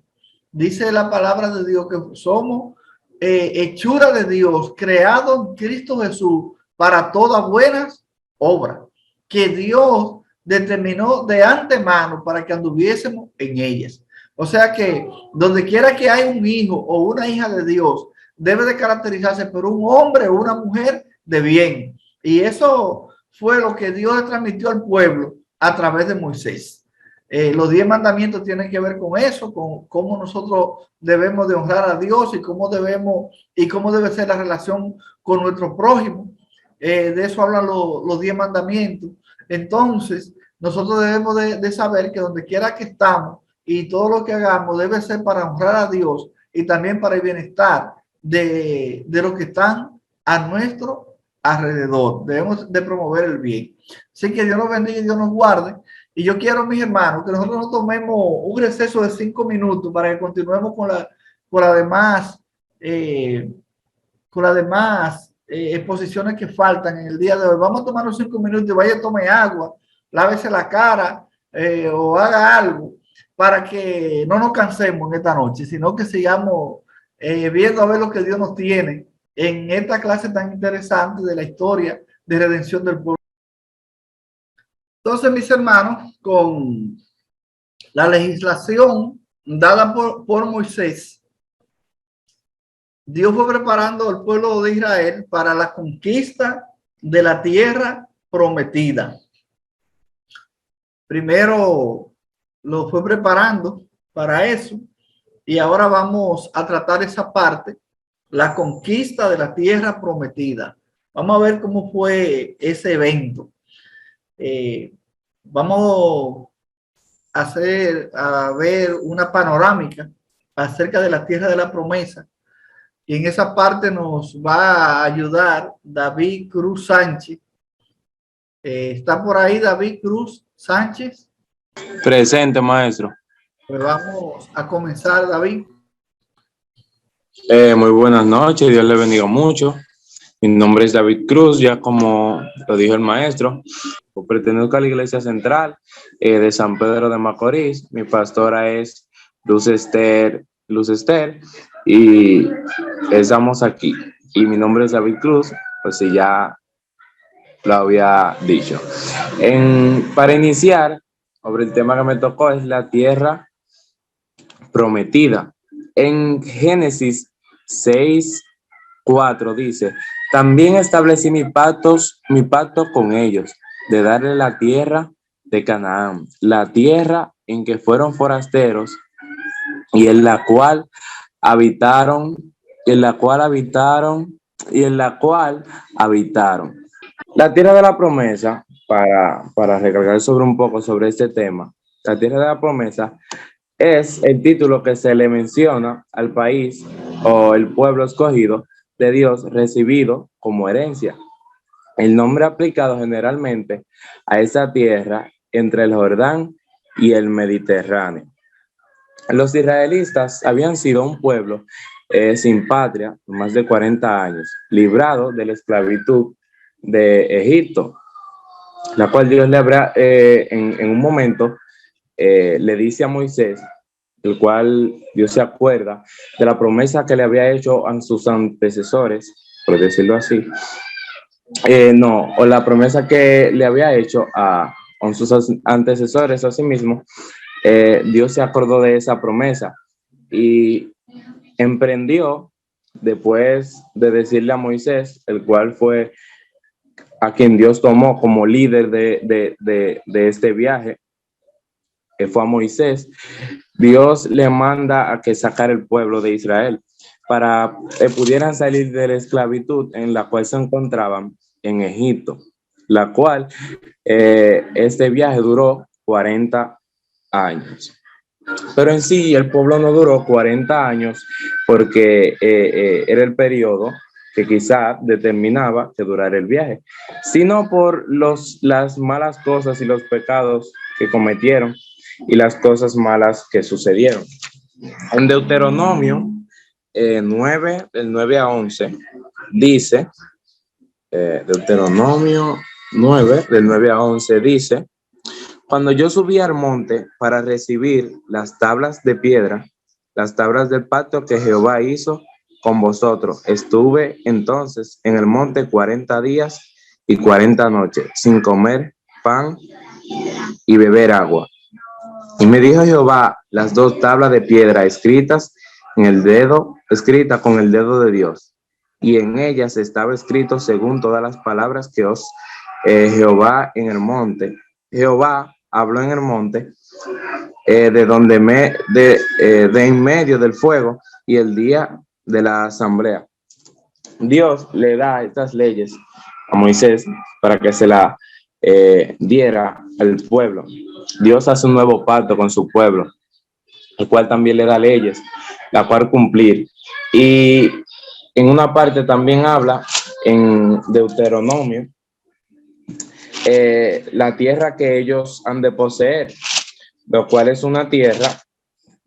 dice la palabra de Dios que somos hechura de Dios, creados en Cristo Jesús para todas buenas obras, que Dios determinó de antemano para que anduviésemos en ellas. O sea que donde quiera que hay un hijo o una hija de Dios, debe de caracterizarse por un hombre o una mujer de bien. Y eso fue lo que Dios le transmitió al pueblo a través de Moisés. Los 10 mandamientos tienen que ver con eso, con cómo nosotros debemos de honrar a Dios y cómo debe ser la relación con nuestro prójimo. De eso hablan los 10 mandamientos. Entonces, nosotros debemos de saber que donde quiera que estamos y todo lo que hagamos debe ser para honrar a Dios y también para el bienestar de los que están a nuestro alrededor. Debemos de promover el bien. Así que Dios nos bendiga y Dios nos guarde. Y yo quiero, mis hermanos, que nosotros nos tomemos un receso de 5 minutos para que continuemos con las demás exposiciones que faltan en el día de hoy. Vamos a tomar unos 5 minutos y vaya, tome agua, lávese la cara o haga algo para que no nos cansemos en esta noche, sino que sigamos viendo a ver lo que Dios nos tiene en esta clase tan interesante de la historia de redención del pueblo. Entonces, mis hermanos, con la legislación dada por Moisés, Dios fue preparando al pueblo de Israel para la conquista de la tierra prometida. Primero lo fue preparando para eso y ahora vamos a tratar esa parte, la conquista de la tierra prometida. Vamos a ver cómo fue ese evento. Vamos a ver una panorámica acerca de la tierra de la promesa. Y en esa parte nos va a ayudar David Cruz Sánchez. ¿Está por ahí David Cruz Sánchez? Presente, maestro. Pues vamos a comenzar, David. Muy buenas noches, Dios le bendiga mucho. Mi nombre es David Cruz, ya como lo dijo el maestro, pertenezco a la Iglesia Central de San Pedro de Macorís. Mi pastora es Luz Esther, y estamos aquí. Y mi nombre es David Cruz, pues si ya lo había dicho. Para iniciar, sobre el tema que me tocó es la tierra prometida. En Génesis 6:4 dice: también establecí mi pacto con ellos, de darle la tierra de Canaán, la tierra en que fueron forasteros y en la cual habitaron. La tierra de la promesa, para recargar un poco sobre este tema, la tierra de la promesa es el título que se le menciona al país o el pueblo escogido de Dios recibido como herencia. El nombre aplicado generalmente a esa tierra entre el Jordán y el Mediterráneo. Los israelitas habían sido un pueblo sin patria por más de 40 años, librado de la esclavitud de Egipto, la cual Dios le habrá en un momento le dice a Moisés, el cual Dios se acuerda de la promesa que le había hecho a sus antecesores, por decirlo así, o la promesa que le había hecho a sus antecesores a sí mismo. Dios se acordó de esa promesa y emprendió, después de decirle a Moisés, el cual fue a quien Dios tomó como líder de este viaje, que fue a Moisés. Dios le manda a que sacara el pueblo de Israel para que pudieran salir de la esclavitud en la cual se encontraban en Egipto, la cual este viaje duró 40 años. Pero en sí el pueblo no duró 40 años porque era el periodo que quizá determinaba que durara el viaje, sino por las malas cosas y los pecados que cometieron y las cosas malas que sucedieron. En Deuteronomio 9, del 9 a 11, dice, Deuteronomio 9, del 9 a 11, dice: cuando yo subí al monte para recibir las tablas de piedra, las tablas del pacto que Jehová hizo con vosotros, estuve entonces en el monte 40 días y 40 noches, sin comer pan y beber agua. Y me dijo Jehová, las 2 tablas de piedra escritas con el dedo de Dios, y en ellas estaba escrito según todas las palabras que os Jehová en el monte. Jehová habló en el monte, de en medio del fuego y el día de la asamblea. Dios le da estas leyes a Moisés para que se la diera al pueblo. Dios hace un nuevo pacto con su pueblo, el cual también le da leyes, la cual cumplir. Y en una parte también habla en Deuteronomio la tierra que ellos han de poseer, lo cual es una tierra,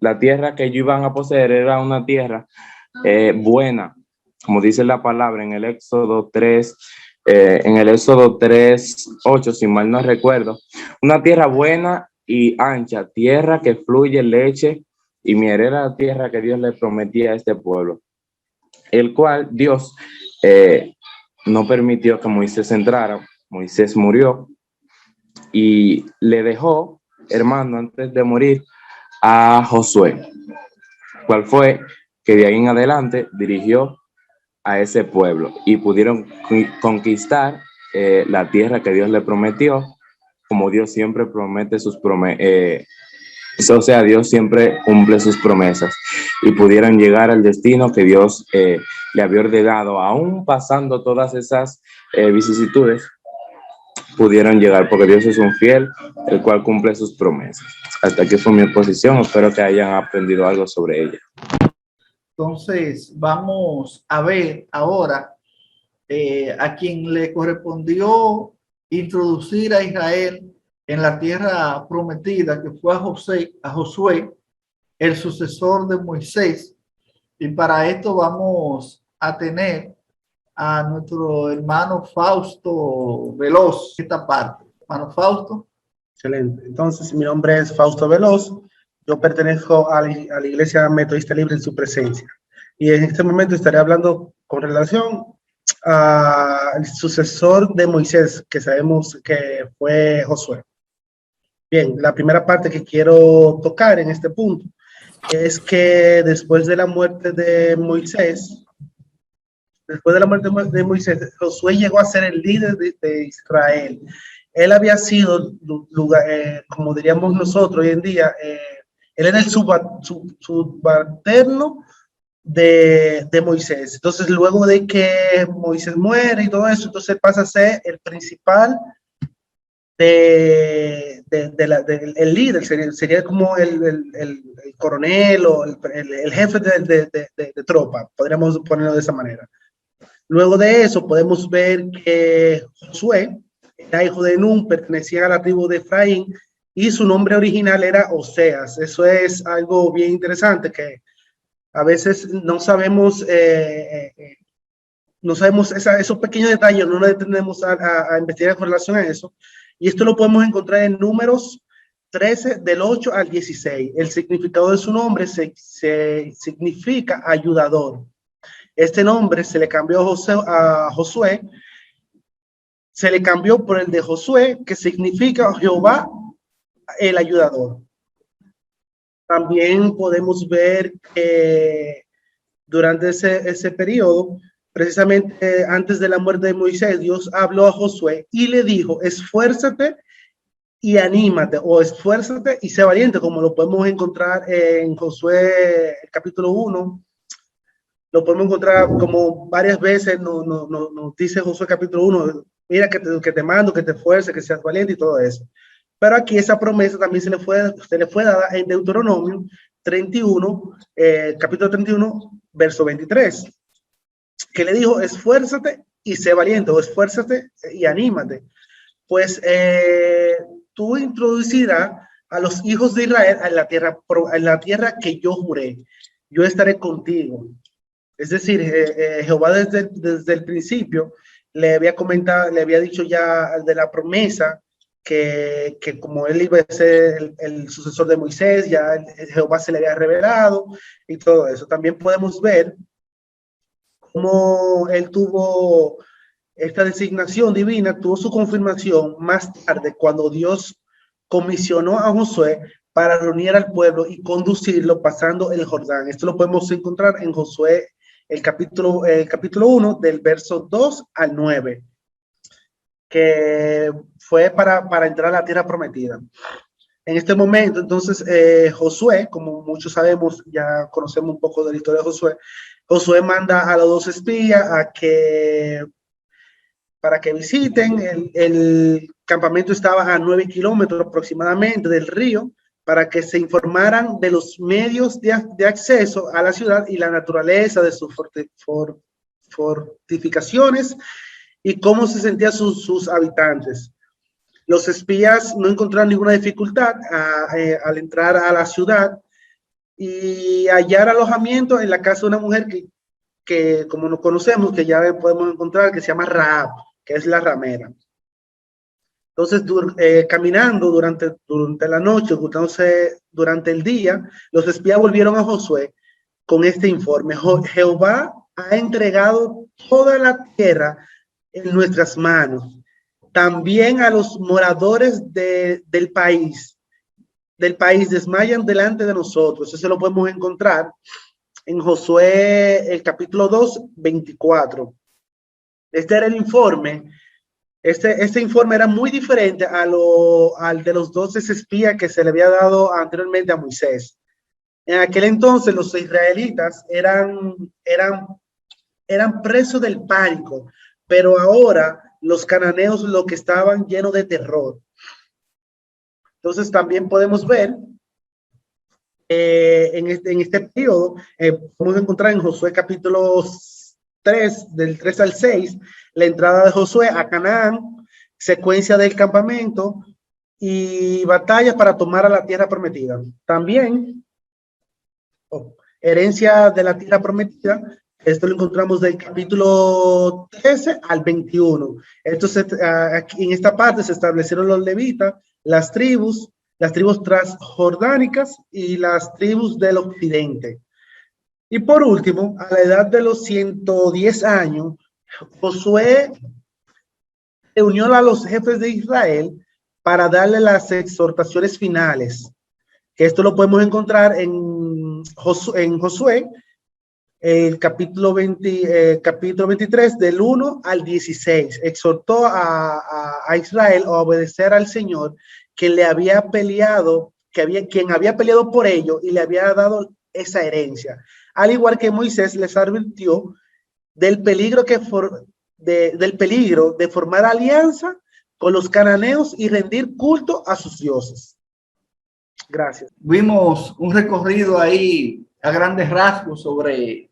la tierra que ellos iban a poseer era una tierra buena, como dice la palabra en el Éxodo 3, 8, si mal no recuerdo, una tierra buena y ancha, tierra que fluye leche y miel, era la tierra que Dios le prometía a este pueblo, el cual Dios no permitió que Moisés entrara. Moisés murió y le dejó, hermano, antes de morir, a Josué, cual fue que de ahí en adelante dirigió a ese pueblo y pudieron conquistar la tierra que Dios le prometió, como Dios siempre promete sus promesas, Dios siempre cumple sus promesas, y pudieron llegar al destino que Dios le había ordenado, aún pasando todas esas vicisitudes pudieron llegar, porque Dios es un fiel, el cual cumple sus promesas. Hasta aquí fue mi exposición, espero que hayan aprendido algo sobre ella. Entonces, vamos a ver ahora a quien le correspondió introducir a Israel en la tierra prometida, que fue a Josué, el sucesor de Moisés. Y para esto vamos a tener a nuestro hermano Fausto Veloz, esta parte. Hermano Fausto. Excelente. Entonces, mi nombre es Fausto Veloz. Yo pertenezco a la Iglesia Metodista Libre en su presencia. Y en este momento estaré hablando con relación al sucesor de Moisés, que sabemos que fue Josué. Bien, la primera parte que quiero tocar en este punto es que después de la muerte de Moisés, Josué llegó a ser el líder de Israel. Él había sido, como diríamos nosotros hoy en día, él era el subalterno de Moisés. Entonces, luego de que Moisés muere y todo eso, entonces pasa a ser el principal el líder, sería como el coronel o el jefe de tropa, podríamos ponerlo de esa manera. Luego de eso podemos ver que Josué era hijo de Nun, pertenecía a la tribu de Efraín y su nombre original era Oseas. Eso es algo bien interesante, que a veces no sabemos esos pequeños detalles, no nos detenemos a investigar con relación a eso. Y esto lo podemos encontrar en Números 13, del 8 al 16. El significado de su nombre se significa ayudador. Este nombre se le cambió a Josué, se le cambió por el de Josué, que significa Jehová el ayudador. También podemos ver que durante ese periodo, precisamente antes de la muerte de Moisés, Dios habló a Josué y le dijo: esfuérzate y anímate, o esfuérzate y sé valiente, como lo podemos encontrar en Josué capítulo 1. Lo podemos encontrar como varias veces, nos dice Josué capítulo 1, mira que te mando, que te esfuerces, que seas valiente y todo eso. Pero aquí esa promesa también se le fue dada en Deuteronomio 31, capítulo 31, verso 23, que le dijo: esfuérzate y sé valiente, o esfuérzate y anímate, pues tú introducirás a los hijos de Israel en la tierra que yo juré, yo estaré contigo. Es decir, Jehová desde el principio le había dicho ya de la promesa que como él iba a ser el sucesor de Moisés, ya Jehová se le había revelado y todo eso. También podemos ver cómo él tuvo esta designación divina, tuvo su confirmación más tarde cuando Dios comisionó a Josué para reunir al pueblo y conducirlo pasando el Jordán. Esto lo podemos encontrar en Josué, el capítulo 1, del verso 2 al 9, que fue para entrar a la tierra prometida. En este momento, entonces, Josué, como muchos sabemos, ya conocemos un poco de la historia de Josué, Josué manda a los 2 espías para que visiten. El campamento estaba a 9 kilómetros aproximadamente del río, para que se informaran de los medios de acceso a la ciudad y la naturaleza de sus fortificaciones y cómo se sentían sus habitantes. Los espías no encontraron ninguna dificultad al entrar a la ciudad y hallar alojamiento en la casa de una mujer que como nos conocemos, que ya podemos encontrar, que se llama Rahab, que es la ramera. Entonces, caminando durante la noche, entonces, durante el día, los espías volvieron a Josué con este informe: Jehová ha entregado toda la tierra en nuestras manos, también a los moradores del país desmayan delante de nosotros. Eso lo podemos encontrar en Josué, el capítulo 2, 24. Este era el informe. Este informe era muy diferente al de los 12 espías que se le había dado anteriormente a Moisés. En aquel entonces los israelitas eran presos del pánico, pero ahora los cananeos lo que estaban llenos de terror. Entonces también podemos ver en este periodo, podemos encontrar en Josué capítulo 3, del 3 al 6, la entrada de Josué a Canaán, secuencia del campamento y batallas para tomar a la tierra prometida. También, herencia de la tierra prometida, esto lo encontramos del capítulo 13 al 21. Entonces, aquí en esta parte se establecieron los levitas, las tribus transjordánicas y las tribus del occidente. Y por último, a la edad de los 110 años, Josué reunió a los jefes de Israel para darle las exhortaciones finales. Esto lo podemos encontrar en Josué, el capítulo 23, del 1 al 16. Exhortó a Israel a obedecer al Señor, quien había peleado por ello y le había dado esa herencia. Al igual que Moisés les advirtió del peligro de formar alianza con los cananeos y rendir culto a sus dioses. Gracias. Vimos un recorrido ahí a grandes rasgos sobre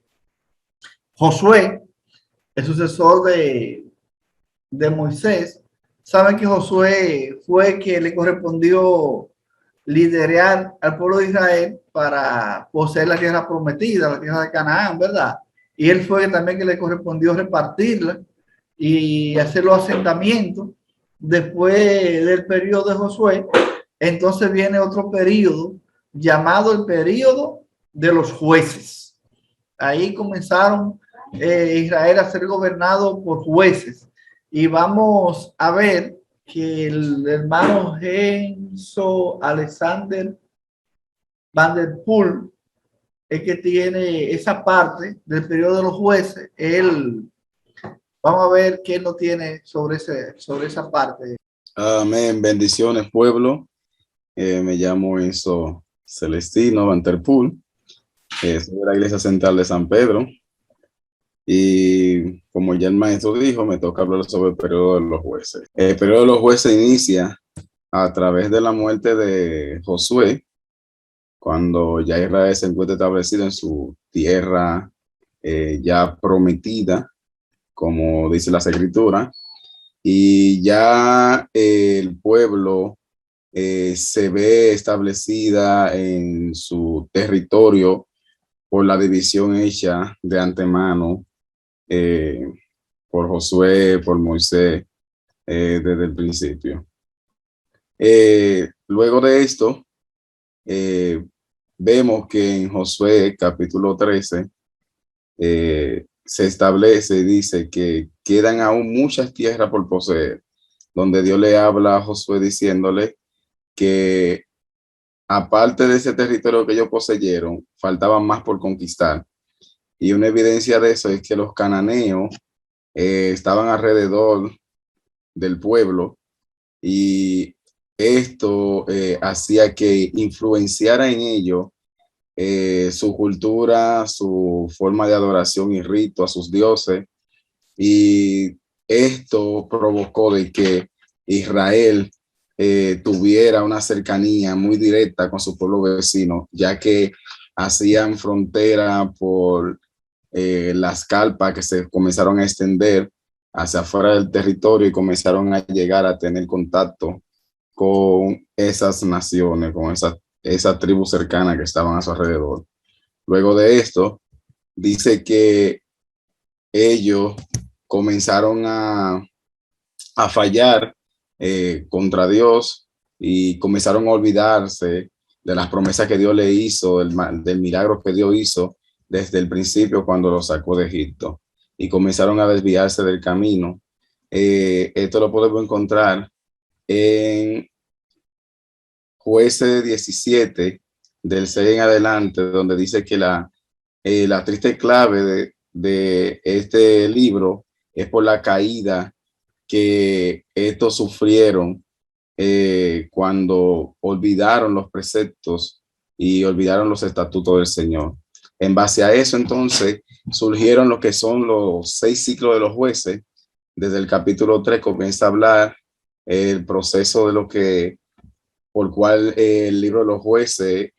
Josué, el sucesor de Moisés. Saben que Josué fue que le correspondió liderar al pueblo de Israel para poseer la tierra prometida, la tierra de Canaán, ¿verdad? Y él fue también que le correspondió repartirla y hacer los asentamientos. Después del periodo de Josué, entonces viene otro periodo llamado el periodo de los jueces. Ahí comenzaron Israel a ser gobernado por jueces. Y vamos a ver que el hermano Enzo Alexander Van der Poel es que tiene esa parte del periodo de los jueces. Vamos a ver qué él no tiene sobre esa parte. Amén. Bendiciones, pueblo. Me llamo Enzo Celestino Van der Poel. Soy de la Iglesia Central de San Pedro. Y como ya el maestro dijo, me toca hablar sobre el periodo de los jueces. El periodo de los jueces inicia a través de la muerte de Josué, cuando ya Israel se encuentra establecido en su tierra ya prometida, como dice las escrituras, y ya el pueblo se ve establecida en su territorio por la división hecha de antemano por Josué, por Moisés, desde el principio. Luego de esto, vemos que en Josué capítulo 13 se establece, dice que quedan aún muchas tierras por poseer, donde Dios le habla a Josué diciéndole que aparte de ese territorio que ellos poseyeron, faltaban más por conquistar. Y una evidencia de eso es que los cananeos estaban alrededor del pueblo y esto hacía que influenciara en ellos su cultura, su forma de adoración y rito a sus dioses. Y esto provocó de que Israel tuviera una cercanía muy directa con su pueblo vecino, ya que hacían frontera por las carpas que se comenzaron a extender hacia afuera del territorio y comenzaron a llegar a tener contacto con esas naciones, con esas tribus cercanas que estaban a su alrededor. Luego de esto, dice que ellos comenzaron a fallar contra Dios y comenzaron a olvidarse de las promesas que Dios le hizo, del milagro que Dios hizo desde el principio cuando los sacó de Egipto, y comenzaron a desviarse del camino. Esto lo podemos encontrar en Jueces 17, del 6 en adelante, donde dice que la triste clave de este libro es por la caída que estos sufrieron cuando olvidaron los preceptos y olvidaron los estatutos del Señor. En base a eso, entonces, surgieron lo que son los 6 ciclos de los jueces, desde el capítulo 3 comienza a hablar el proceso de lo que, por cual el libro de los jueces,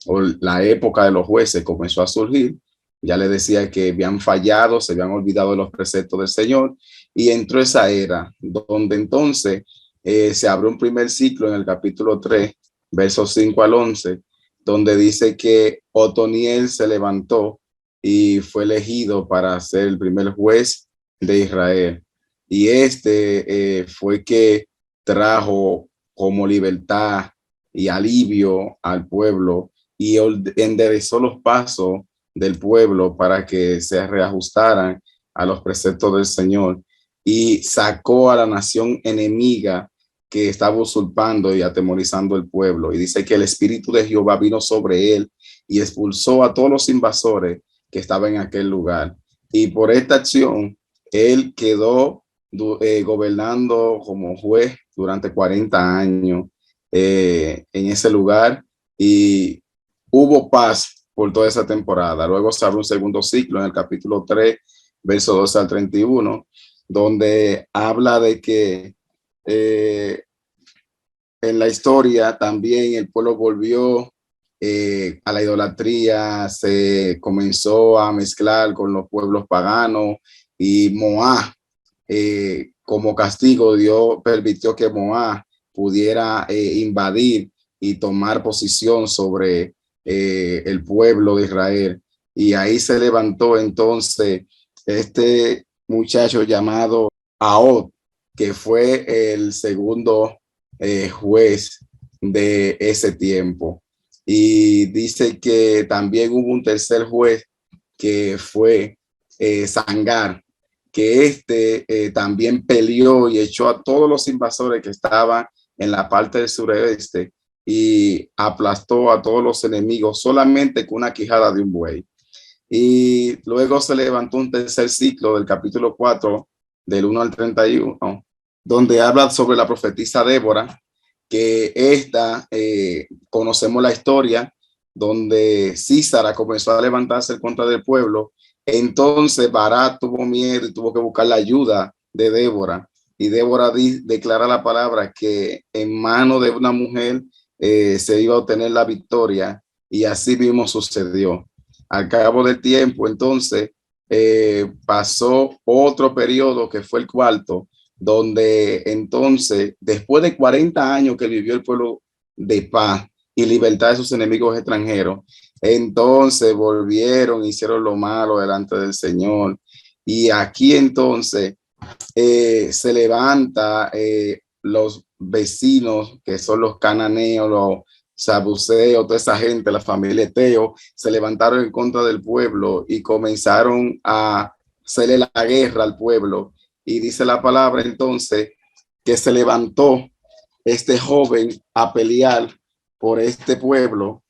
o la época de los jueces comenzó a surgir. Ya le decía que habían fallado, se habían olvidado de los preceptos del Señor, y entró esa era donde entonces se abrió un primer ciclo en el capítulo 3, versos 5 al 11, donde dice que Otoniel se levantó y fue elegido para ser el primer juez de Israel. Y fue que trajo como libertad y alivio al pueblo y enderezó los pasos del pueblo para que se reajustaran a los preceptos del Señor, y sacó a la nación enemiga que estaba usurpando y atemorizando el pueblo. Y dice que el Espíritu de Jehová vino sobre él y expulsó a todos los invasores que estaban en aquel lugar. Y por esta acción, él quedó gobernando como juez durante 40 años en ese lugar, y hubo paz por toda esa temporada. Luego se abre un segundo ciclo en el capítulo 3, verso 12 al 31, donde habla de que en la historia también el pueblo volvió a la idolatría, se comenzó a mezclar con los pueblos paganos, y Moab, como castigo, Dios permitió que Moab pudiera invadir y tomar posición sobre el pueblo de Israel. Y ahí se levantó entonces este muchacho llamado Ahod, que fue el segundo juez de ese tiempo. Y dice que también hubo un tercer juez que fue Sangar, que también peleó y echó a todos los invasores que estaban en la parte del sureste y aplastó a todos los enemigos solamente con una quijada de un buey. Y luego se levantó un tercer ciclo del capítulo 4, del 1 al 31, donde habla sobre la profetisa Débora, que conocemos la historia, donde Císara comenzó a levantarse en contra del pueblo. Entonces Barak tuvo miedo y tuvo que buscar la ayuda de Débora. Y Débora declara la palabra que en mano de una mujer se iba a obtener la victoria, y así mismo sucedió. Al cabo del tiempo, entonces, pasó otro periodo que fue el cuarto, donde entonces, después de 40 años que vivió el pueblo de paz y libertad de sus enemigos extranjeros, entonces volvieron, hicieron lo malo delante del Señor. Y aquí entonces se levanta los vecinos, que son los cananeos, los sabuceos, toda esa gente, la familia Eteo, se levantaron en contra del pueblo y comenzaron a hacerle la guerra al pueblo. Y dice la palabra entonces que se levantó este joven a pelear por este pueblo,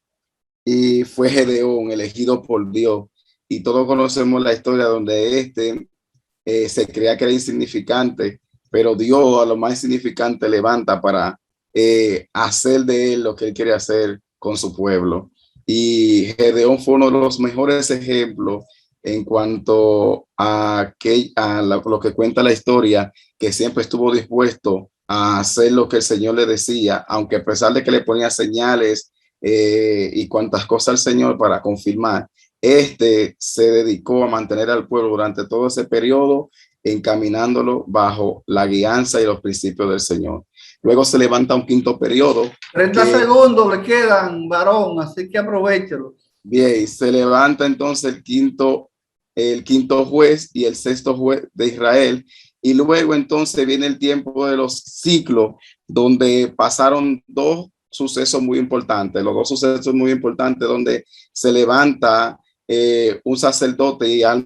y fue Gedeón, elegido por Dios. Y todos conocemos la historia donde se creía que era insignificante, pero Dios a lo más insignificante levanta para hacer de él lo que él quiere hacer con su pueblo. Y Gedeón fue uno de los mejores ejemplos en cuanto a lo que cuenta la historia, que siempre estuvo dispuesto a hacer lo que el Señor le decía, aunque a pesar de que le ponía señales y cuantas cosas al Señor para confirmar, se dedicó a mantener al pueblo durante todo ese periodo, encaminándolo bajo la guianza y los principios del Señor. Luego se levanta un quinto periodo. 30 segundos le quedan, varón, así que aprovechalo. Bien, se levanta entonces el quinto juez y el sexto juez de Israel. Y luego entonces viene el tiempo de los ciclos, donde pasaron dos sucesos muy importantes, los dos sucesos muy importantes, donde se levanta un sacerdote y hace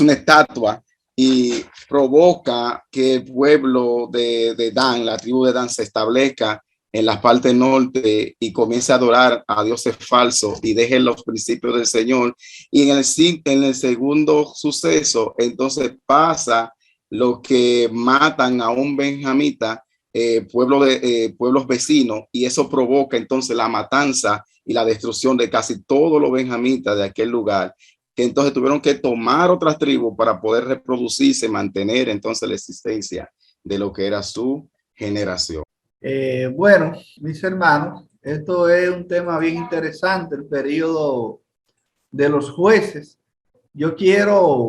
una estatua y provoca que el pueblo de Dan, la tribu de Dan, se establezca en la parte norte y comience a adorar a dioses falsos y deje los principios del Señor. Y en el segundo suceso, entonces pasa lo que matan a un benjamita, pueblos vecinos, y eso provoca entonces la matanza y la destrucción de casi todos los benjamitas de aquel lugar, que entonces tuvieron que tomar otras tribus para poder reproducirse, mantener entonces la existencia de lo que era su generación. Bueno, mis hermanos, esto es un tema bien interesante, el periodo de los jueces. Yo quiero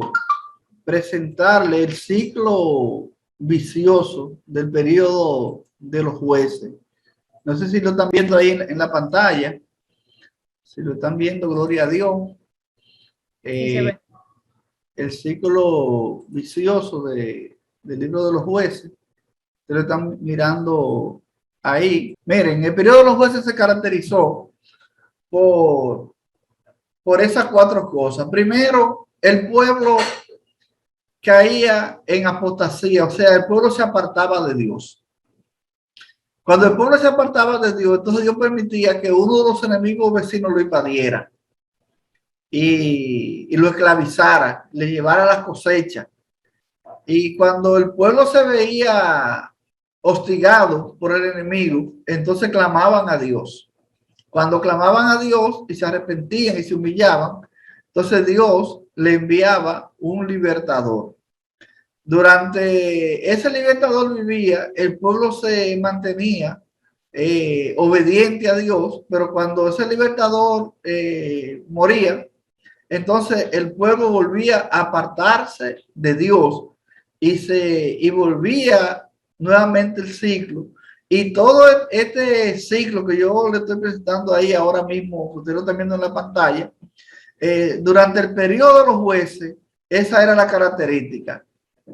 presentarle el ciclo vicioso del periodo de los jueces. No sé si lo están viendo ahí en la pantalla. Si lo están viendo, gloria a Dios. El ciclo vicioso del libro de los jueces. Ustedes lo están mirando ahí. Miren, el periodo de los jueces se caracterizó por esas cuatro cosas. Primero, el pueblo caía en apostasía, o sea, el pueblo se apartaba de Dios. Cuando el pueblo se apartaba de Dios, entonces Dios permitía que uno de los enemigos vecinos lo invadiera y lo esclavizara, le llevara las cosechas. Y cuando el pueblo se veía hostigado por el enemigo, entonces clamaban a Dios. Cuando clamaban a Dios y se arrepentían y se humillaban, entonces Dios le enviaba un libertador. Durante ese libertador vivía, el pueblo se mantenía obediente a Dios, pero cuando ese libertador moría, entonces el pueblo volvía a apartarse de Dios y volvía nuevamente el ciclo. Y todo este ciclo que yo le estoy presentando ahí ahora mismo, ustedes lo están viendo en la pantalla, durante el periodo de los jueces, esa era la característica.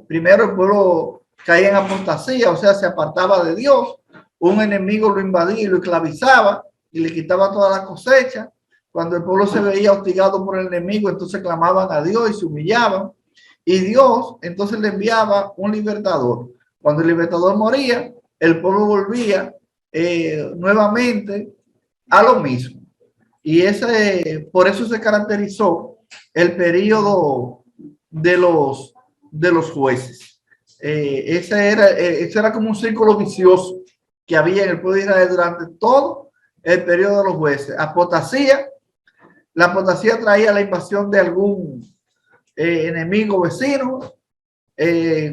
Primero el pueblo caía en apostasía, o sea, se apartaba de Dios. Un enemigo lo invadía y lo esclavizaba y le quitaba toda la cosecha. Cuando el pueblo se veía hostigado por el enemigo, entonces clamaban a Dios y se humillaban. Y Dios entonces le enviaba un libertador. Cuando el libertador moría, el pueblo volvía nuevamente a lo mismo. Y por eso se caracterizó el periodo de los jueces. Ese era como un círculo vicioso que había en el pueblo de Israel durante todo el periodo de los jueces. Apostasía. La apostasía traía la invasión de algún enemigo vecino.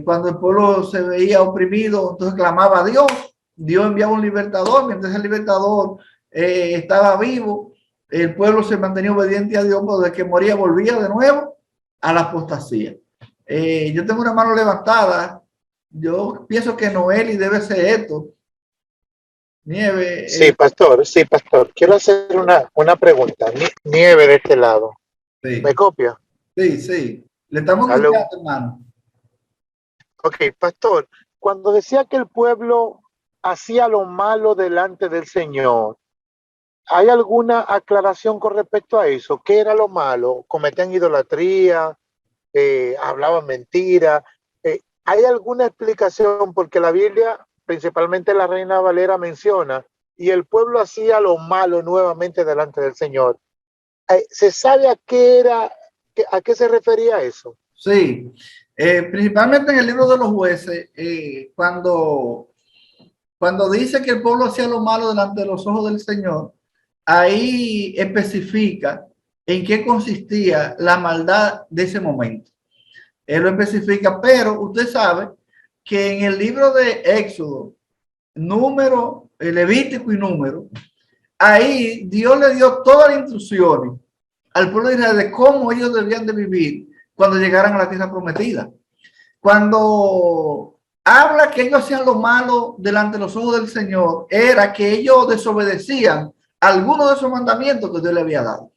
Cuando el pueblo se veía oprimido, entonces clamaba a Dios. Dios enviaba un libertador. Mientras el libertador estaba vivo, el pueblo se mantenía obediente a Dios, pero desde que moría volvía de nuevo a la apostasía. Yo tengo una mano levantada. Yo pienso que Noeli debe ser esto. Nieve. Sí, pastor. Quiero hacer una pregunta. Nieve de este lado. Sí. ¿Me copia? Sí. Le estamos escuchando, hermano. Ok, pastor. Cuando decía que el pueblo hacía lo malo delante del Señor, ¿hay alguna aclaración con respecto a eso? ¿Qué era lo malo? ¿Cometían idolatría? ¿Hablaban mentira? ¿Hay alguna explicación? Porque la Biblia, principalmente la Reina Valera, menciona, y el pueblo hacía lo malo nuevamente delante del Señor. ¿Se sabe a qué se refería eso? Sí, principalmente en el libro de los jueces, cuando dice que el pueblo hacía lo malo delante de los ojos del Señor, ahí especifica en qué consistía la maldad de ese momento. Él lo especifica, pero usted sabe que en el libro de Éxodo, Número, Levítico y Número, ahí Dios le dio todas las instrucciones al pueblo de Israel de cómo ellos debían de vivir cuando llegaran a la tierra prometida. Cuando habla que ellos hacían lo malo delante de los ojos del Señor, era que ellos desobedecían algunos de esos mandamientos que Dios le había dado.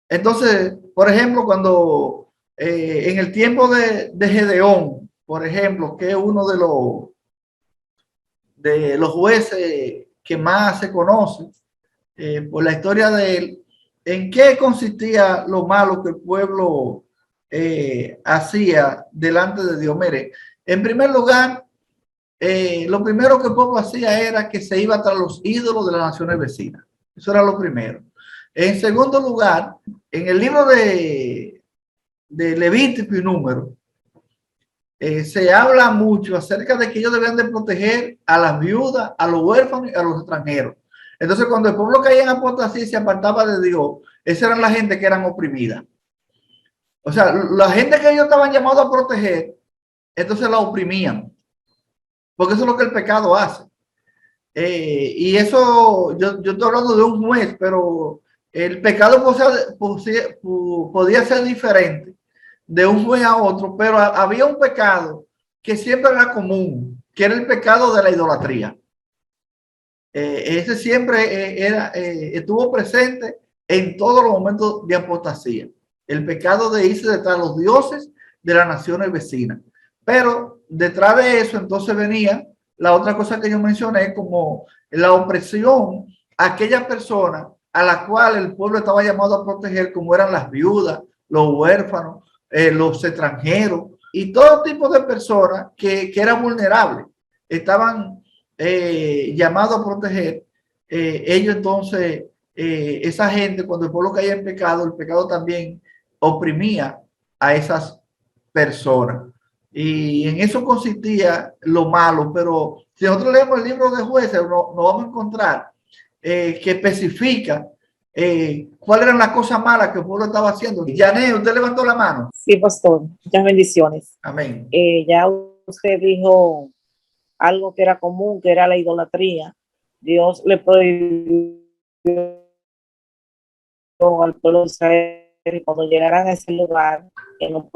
Entonces, por ejemplo, cuando en el tiempo de Gedeón, por ejemplo, que es uno de los jueces que más se conoce por la historia de él, ¿en qué consistía lo malo que el pueblo hacía delante de Dios? Mire, en primer lugar, lo primero que el pueblo hacía era que se iba tras los ídolos de las naciones vecinas. Eso era lo primero. En segundo lugar, en el libro de Levítico y Número, se habla mucho acerca de que ellos debían de proteger a las viudas, a los huérfanos y a los extranjeros. Entonces, cuando el pueblo caía en apostasía y se apartaba de Dios, esa eran la gente que eran oprimidas. O sea, la gente que ellos estaban llamados a proteger, entonces la oprimían. Porque eso es lo que el pecado hace. Y eso, yo estoy hablando de un juez, pero el pecado podía ser diferente de un juez a otro, pero había un pecado que siempre era común, que era el pecado de la idolatría. Ese siempre estuvo presente en todos los momentos de apostasía. El pecado de irse detrás de los dioses de las naciones vecinas. Pero detrás de eso entonces venía la otra cosa que yo mencioné, como la opresión a aquellas personas a las cuales el pueblo estaba llamado a proteger, como eran las viudas, los huérfanos, los extranjeros y todo tipo de personas que eran vulnerables. Estaban llamados a proteger. Ellos entonces, esa gente, cuando el pueblo caía en pecado, el pecado también oprimía a esas personas. Y en eso consistía lo malo, pero si nosotros leemos el libro de Jueces, nos vamos a encontrar que especifica cuáles eran las cosas malas que el pueblo estaba haciendo. Yané, usted levantó la mano. Sí, pastor, muchas bendiciones. Amén. Ya usted dijo algo que era común, que era la idolatría. Dios le prohibió al pueblo de Israel, cuando llegaran a ese lugar, que no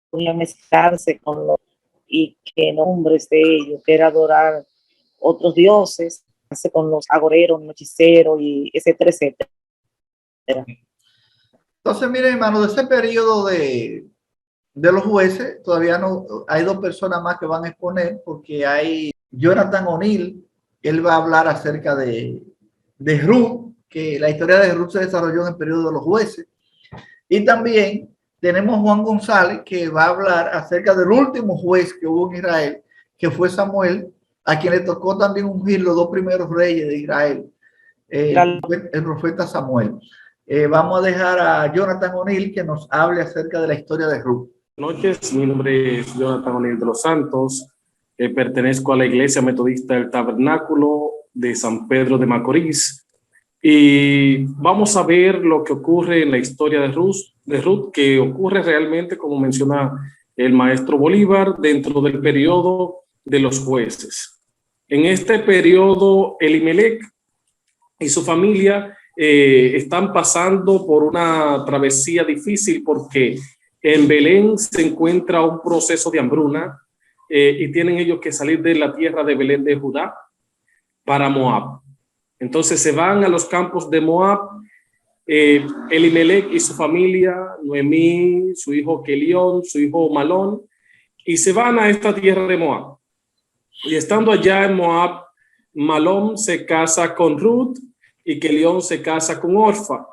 podían mezclarse con los, y que nombres de ellos, que era adorar otros dioses, con los agoreros, los hechiceros, y etcétera, etcétera. Entonces, miren, hermano, de ese periodo de los jueces, todavía no hay dos personas más que van a exponer, porque hay Jonathan O'Neill, él va a hablar acerca de Ruth, que la historia de Ruth se desarrolló en el periodo de los jueces, y también tenemos Juan González, que va a hablar acerca del último juez que hubo en Israel, que fue Samuel, a quien le tocó también ungir los dos primeros reyes de Israel, el profeta Samuel. Vamos a dejar a Jonathan O'Neill que nos hable acerca de la historia de Ruth. Buenas noches, mi nombre es Jonathan O'Neill de los Santos, pertenezco a la Iglesia Metodista del Tabernáculo de San Pedro de Macorís, y vamos a ver lo que ocurre en la historia de Ruth, que ocurre realmente, como menciona el maestro Bolívar, dentro del periodo de los jueces. En este periodo, Elimelec y su familia están pasando por una travesía difícil, porque en Belén se encuentra un proceso de hambruna y tienen ellos que salir de la tierra de Belén de Judá para Moab. Entonces se van a los campos de Moab, Elimelec y su familia, Noemí, su hijo Kelión, su hijo Malón, y se van a esta tierra de Moab. Y estando allá en Moab, Malón se casa con Ruth y Kelión se casa con Orfa.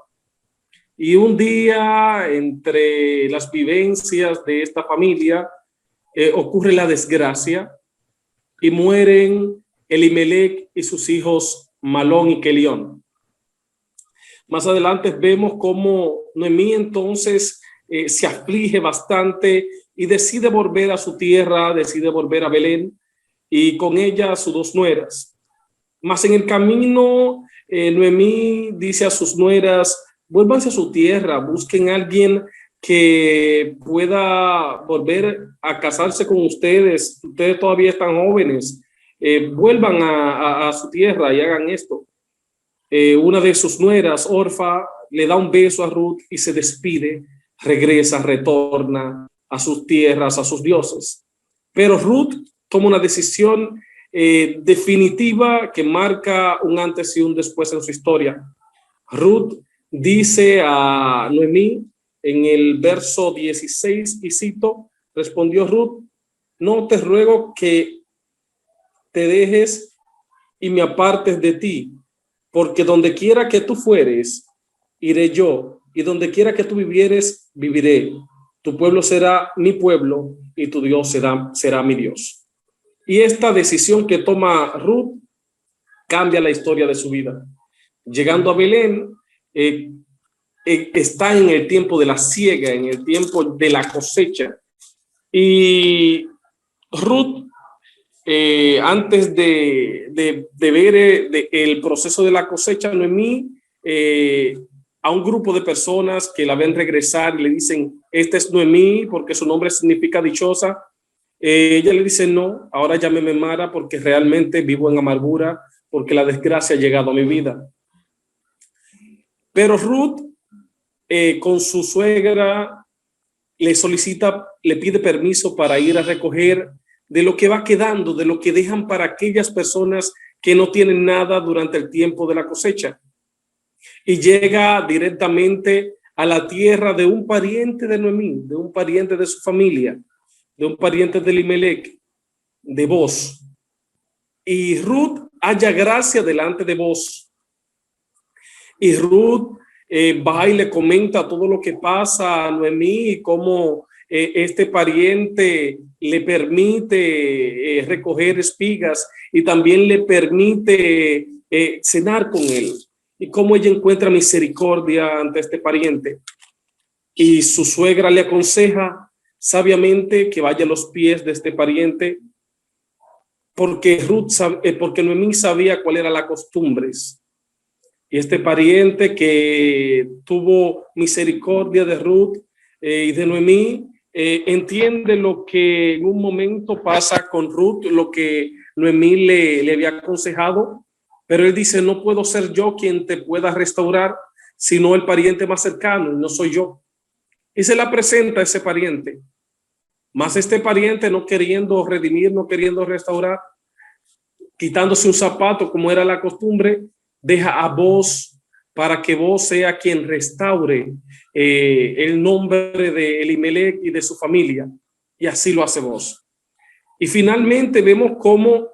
Y un día, entre las vivencias de esta familia, ocurre la desgracia y mueren Elimelec y sus hijos Malón y Kelión. Más adelante vemos cómo Noemí entonces se aflige bastante y decide volver a su tierra, decide volver a Belén, y con ella a sus dos nueras. Mas en el camino, Noemí dice a sus nueras: vuélvanse a su tierra, busquen a alguien que pueda volver a casarse con ustedes. Ustedes todavía están jóvenes. Vuelvan a su tierra y hagan esto. Una de sus nueras, Orfa, le da un beso a Ruth y se despide, regresa, retorna a sus tierras, a sus dioses. Pero Ruth toma una decisión definitiva que marca un antes y un después en su historia. Ruth dice a Noemí en el verso 16, y cito, respondió Ruth: no te ruego que te dejes y me apartes de ti, porque donde quiera que tú fueres, iré yo, y donde quiera que tú vivieres, viviré. Tu pueblo será mi pueblo y tu Dios será mi Dios. Y esta decisión que toma Ruth cambia la historia de su vida. Llegando a Belén, está en el tiempo de la siega, en el tiempo de la cosecha. Y Ruth, antes de ver el proceso de la cosecha, Noemí a un grupo de personas que la ven regresar y le dicen, esta es Noemí porque su nombre significa dichosa. Ella le dice, no, ahora llámeme Mara porque realmente vivo en amargura porque la desgracia ha llegado a mi vida. Pero Ruth, con su suegra, le pide permiso para ir a recoger de lo que va quedando, de lo que dejan para aquellas personas que no tienen nada durante el tiempo de la cosecha. Y llega directamente a la tierra de un pariente de Noemí, de un pariente de su familia, de un pariente de Elimelech, de Boz. Y Ruth halla gracia delante de Boz. Y Ruth va y le comenta todo lo que pasa a Noemí y cómo este pariente le permite recoger espigas y también le permite cenar con él. Y cómo ella encuentra misericordia ante este pariente. Y su suegra le aconseja sabiamente que vaya a los pies de este pariente, porque Noemí sabía cuál era la costumbres. Y este pariente que tuvo misericordia de Ruth y de Noemí, entiende lo que en un momento pasa con Ruth, lo que Noemí le había aconsejado. Pero él dice, no puedo ser yo quien te pueda restaurar, sino el pariente más cercano, y no soy yo. Y se la presenta a ese pariente. Más este pariente, no queriendo redimir, no queriendo restaurar, quitándose un zapato como era la costumbre, deja a Boz para que Boz sea quien restaure el nombre de Elimelech y de su familia. Y así lo hace Boz. Y finalmente vemos cómo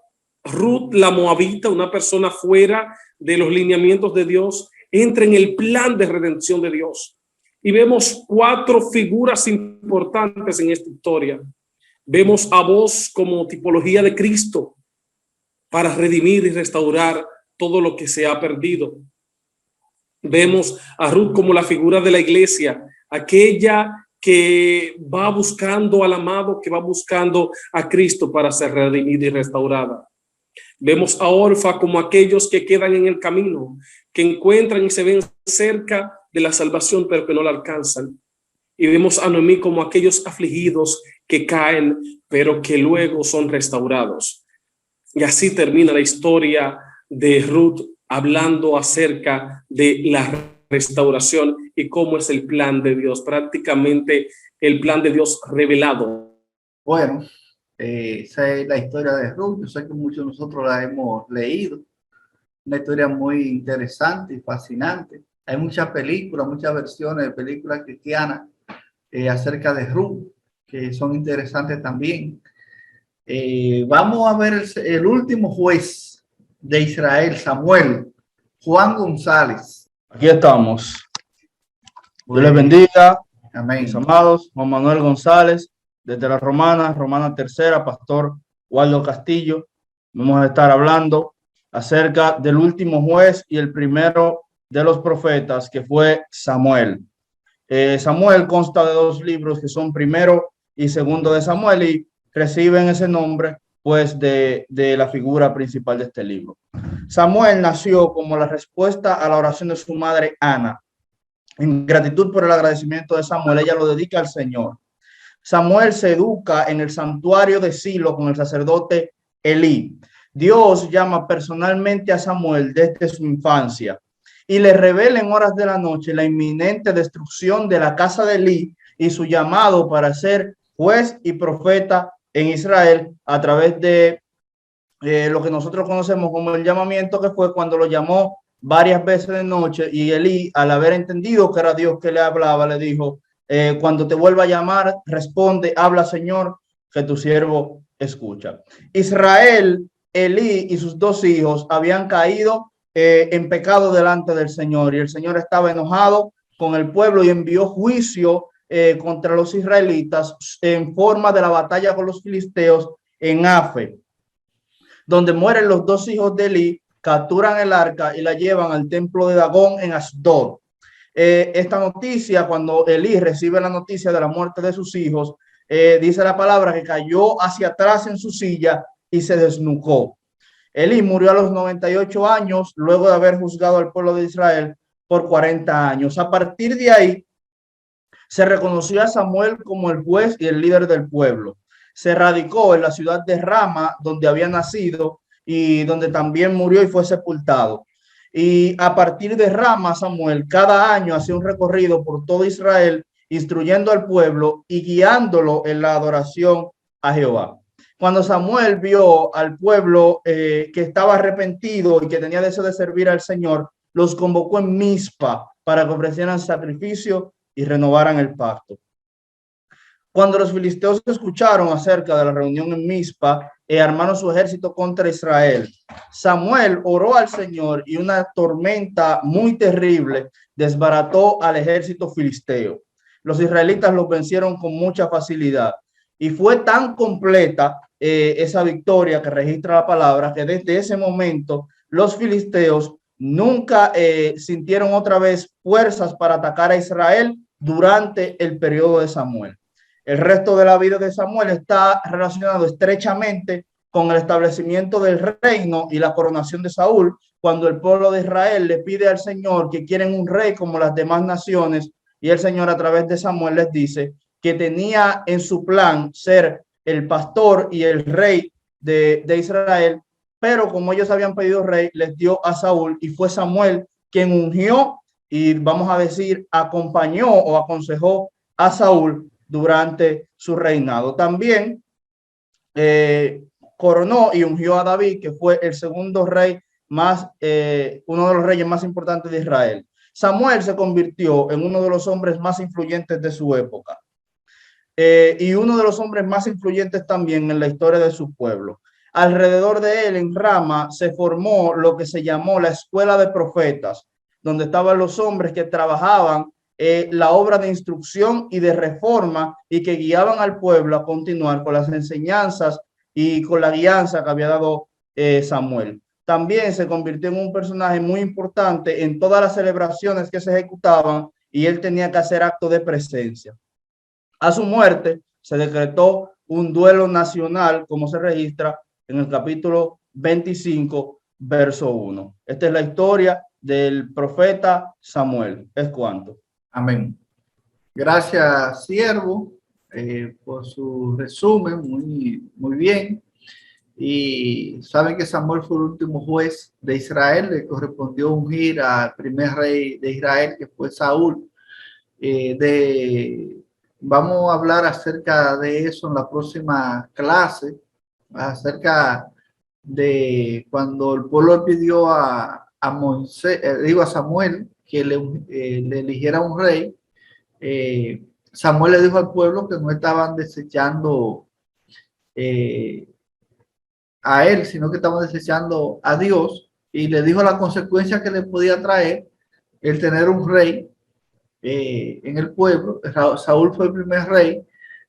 Ruth, la moabita, una persona fuera de los lineamientos de Dios, entra en el plan de redención de Dios. Y vemos 4 figuras importantes en esta historia. Vemos a Boz como tipología de Cristo para redimir y restaurar todo lo que se ha perdido. Vemos a Ruth como la figura de la iglesia, aquella que va buscando al amado, que va buscando a Cristo para ser redimida y restaurada. Vemos a Orfa como aquellos que quedan en el camino, que encuentran y se ven cerca de la salvación, pero que no la alcanzan. Y vemos a Noemí como aquellos afligidos que caen, pero que luego son restaurados. Y así termina la historia de Ruth, hablando acerca de la restauración y cómo es el plan de Dios, prácticamente el plan de Dios revelado. Bueno, esa es la historia de Ruth. Yo sé que muchos de nosotros la hemos leído. Una historia muy interesante y fascinante. Hay muchas películas, muchas versiones de películas cristianas acerca de Ruth, que son interesantes también. Vamos a ver el último juez de Israel, Samuel, Juan González. Aquí estamos. Dios les bendiga. Amén. Mis amados, Juan Manuel González, desde la Romana Tercera, Pastor Waldo Castillo. Vamos a estar hablando acerca del último juez y el primero de los profetas, que fue Samuel. Samuel consta de 2 libros que son Primero y Segundo de Samuel, y reciben ese nombre pues de la figura principal de este libro. Samuel nació como la respuesta a la oración de su madre Ana. En gratitud por el agradecimiento de Samuel, ella lo dedica al Señor. Samuel se educa en el santuario de Silo con el sacerdote Elí. Dios llama personalmente a Samuel desde su infancia y le revela en horas de la noche la inminente destrucción de la casa de Elí y su llamado para ser juez y profeta en Israel a través de lo que nosotros conocemos como el llamamiento, que fue cuando lo llamó varias veces de noche, y Elí, al haber entendido que era Dios que le hablaba, le dijo, cuando te vuelva a llamar, responde, habla Señor, que tu siervo escucha. Israel, Elí y sus 2 hijos habían caído en pecado delante del Señor, y el Señor estaba enojado con el pueblo y envió juicio contra los israelitas en forma de la batalla con los filisteos en Afe, donde mueren los 2 hijos de Elí, capturan el arca y la llevan al templo de Dagón en Asdod. Esta noticia, cuando Elí recibe la noticia de la muerte de sus hijos, dice la palabra que cayó hacia atrás en su silla y se desnucó. Elí murió a los 98 años luego de haber juzgado al pueblo de Israel por 40 años. A partir de ahí, se reconoció a Samuel como el juez y el líder del pueblo. Se radicó en la ciudad de Rama, donde había nacido y donde también murió y fue sepultado. Y a partir de Rama, Samuel cada año hacía un recorrido por todo Israel, instruyendo al pueblo y guiándolo en la adoración a Jehová. Cuando Samuel vio al pueblo que estaba arrepentido y que tenía deseo de servir al Señor, los convocó en Mizpa para que ofrecieran sacrificio y renovaran el pacto. Cuando los filisteos escucharon acerca de la reunión en Mizpa, armaron su ejército contra Israel. Samuel oró al Señor y una tormenta muy terrible desbarató al ejército filisteo. Los israelitas los vencieron con mucha facilidad y fue tan completa esa victoria que registra la palabra que desde ese momento los filisteos nunca sintieron otra vez fuerzas para atacar a Israel durante el periodo de Samuel. El resto de la vida de Samuel está relacionado estrechamente con el establecimiento del reino y la coronación de Saúl, cuando el pueblo de Israel le pide al Señor que quieren un rey como las demás naciones, y el Señor a través de Samuel les dice que tenía en su plan ser el pastor y el rey de Israel, pero como ellos habían pedido rey, les dio a Saúl y fue Samuel quien ungió y vamos a decir acompañó o aconsejó a Saúl durante su reinado. También coronó y ungió a David, que fue el segundo rey más, uno de los reyes más importantes de Israel. Samuel se convirtió en uno de los hombres más influyentes de su época y uno de los hombres más influyentes también en la historia de su pueblo. Alrededor de él, en Rama, se formó lo que se llamó la escuela de profetas, donde estaban los hombres que trabajaban la obra de instrucción y de reforma y que guiaban al pueblo a continuar con las enseñanzas y con la guianza que había dado Samuel. También se convirtió en un personaje muy importante en todas las celebraciones que se ejecutaban y él tenía que hacer acto de presencia. A su muerte se decretó un duelo nacional, como se registra en el capítulo 25, verso 1. Esta es la historia del profeta Samuel. Es cuanto. Amén. Gracias, siervo, por su resumen, muy bien. Y saben que Samuel fue el último juez de Israel, le correspondió ungir al primer rey de Israel, que fue Saúl. Vamos a hablar acerca de eso en la próxima clase, acerca de cuando el pueblo pidió a Moisés, a Samuel, que le eligiera un rey. Samuel le dijo al pueblo que no estaban desechando a él, sino que estaban desechando a Dios, y le dijo la consecuencia que le podía traer el tener un rey en el pueblo. Saúl fue el primer rey.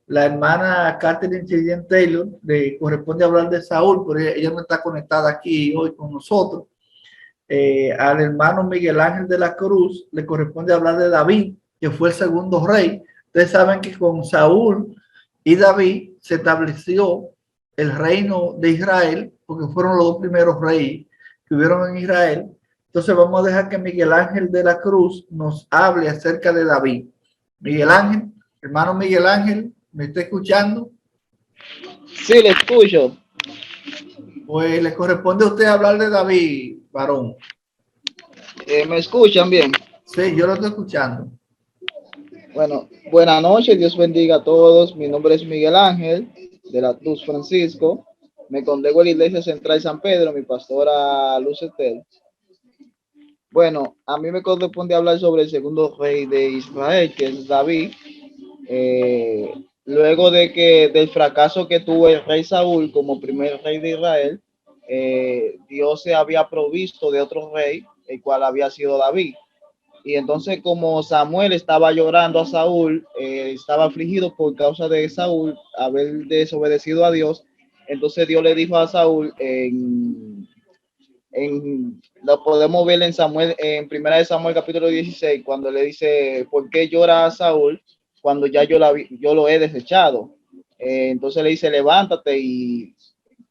La hermana Catherine Cheyenne Taylor le corresponde hablar de Saúl, pero ella no está conectada aquí hoy con nosotros. Al hermano Miguel Ángel de la Cruz le corresponde hablar de David, que fue el segundo rey. Ustedes saben que con Saúl y David se estableció el reino de Israel, porque fueron los dos primeros reyes que hubieron en Israel. Entonces vamos a dejar que Miguel Ángel de la Cruz nos hable acerca de David. Miguel Ángel, hermano Miguel Ángel, ¿me está escuchando? Sí, le escucho. Pues le corresponde a usted hablar de David, varón. ¿Me escuchan bien? Sí, yo lo estoy escuchando. Bueno, buenas noches, Dios bendiga a todos. Mi nombre es Miguel Ángel, de la Cruz Francisco. Me congrego en la Iglesia Central San Pedro, mi pastora Lucetel. Bueno, a mí me corresponde hablar sobre el segundo rey de Israel, que es David. Luego del fracaso que tuvo el rey Saúl como primer rey de Israel, Dios se había provisto de otro rey, el cual había sido David. Y entonces, como Samuel estaba llorando a Saúl, estaba afligido por causa de Saúl haber desobedecido a Dios, entonces Dios le dijo a Saúl, lo podemos ver en Samuel, en Primera de Samuel capítulo 16, cuando le dice, ¿por qué llora a Saúl cuando ya yo lo he desechado? Entonces le dice, levántate y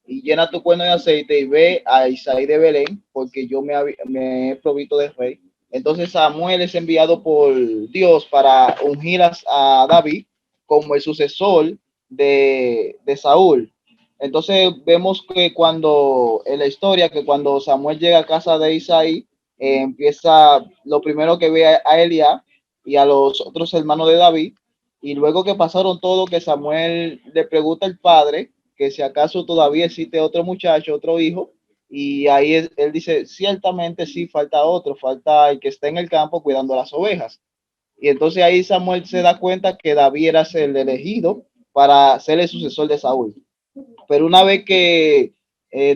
llena tu cuerno de aceite y ve a Isaí de Belén, porque yo me he provisto de rey Entonces Samuel es enviado por Dios para ungir a David como el sucesor de Saúl. Entonces vemos que cuando en la historia, que cuando Samuel llega a casa de Isaí, empieza lo primero que ve a Eliab y a los otros hermanos de David, y luego que pasaron todo, que Samuel le pregunta al padre que si acaso todavía existe otro muchacho, otro hijo, y ahí él dice, ciertamente sí, falta otro, falta el que está en el campo cuidando las ovejas. Y entonces ahí Samuel se da cuenta que David era el elegido para ser el sucesor de Saúl. Pero una vez que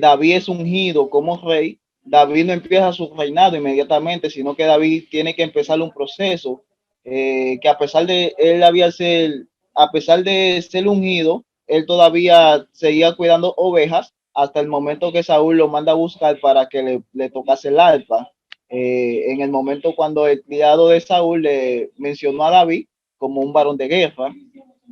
David es ungido como rey, David no empieza su reinado inmediatamente, sino que David tiene que empezar un proceso que a pesar de a pesar de ser ungido, él todavía seguía cuidando ovejas hasta el momento que Saúl lo manda a buscar para que le tocase el arpa. En el momento cuando el criado de Saúl le mencionó a David como un varón de guerra,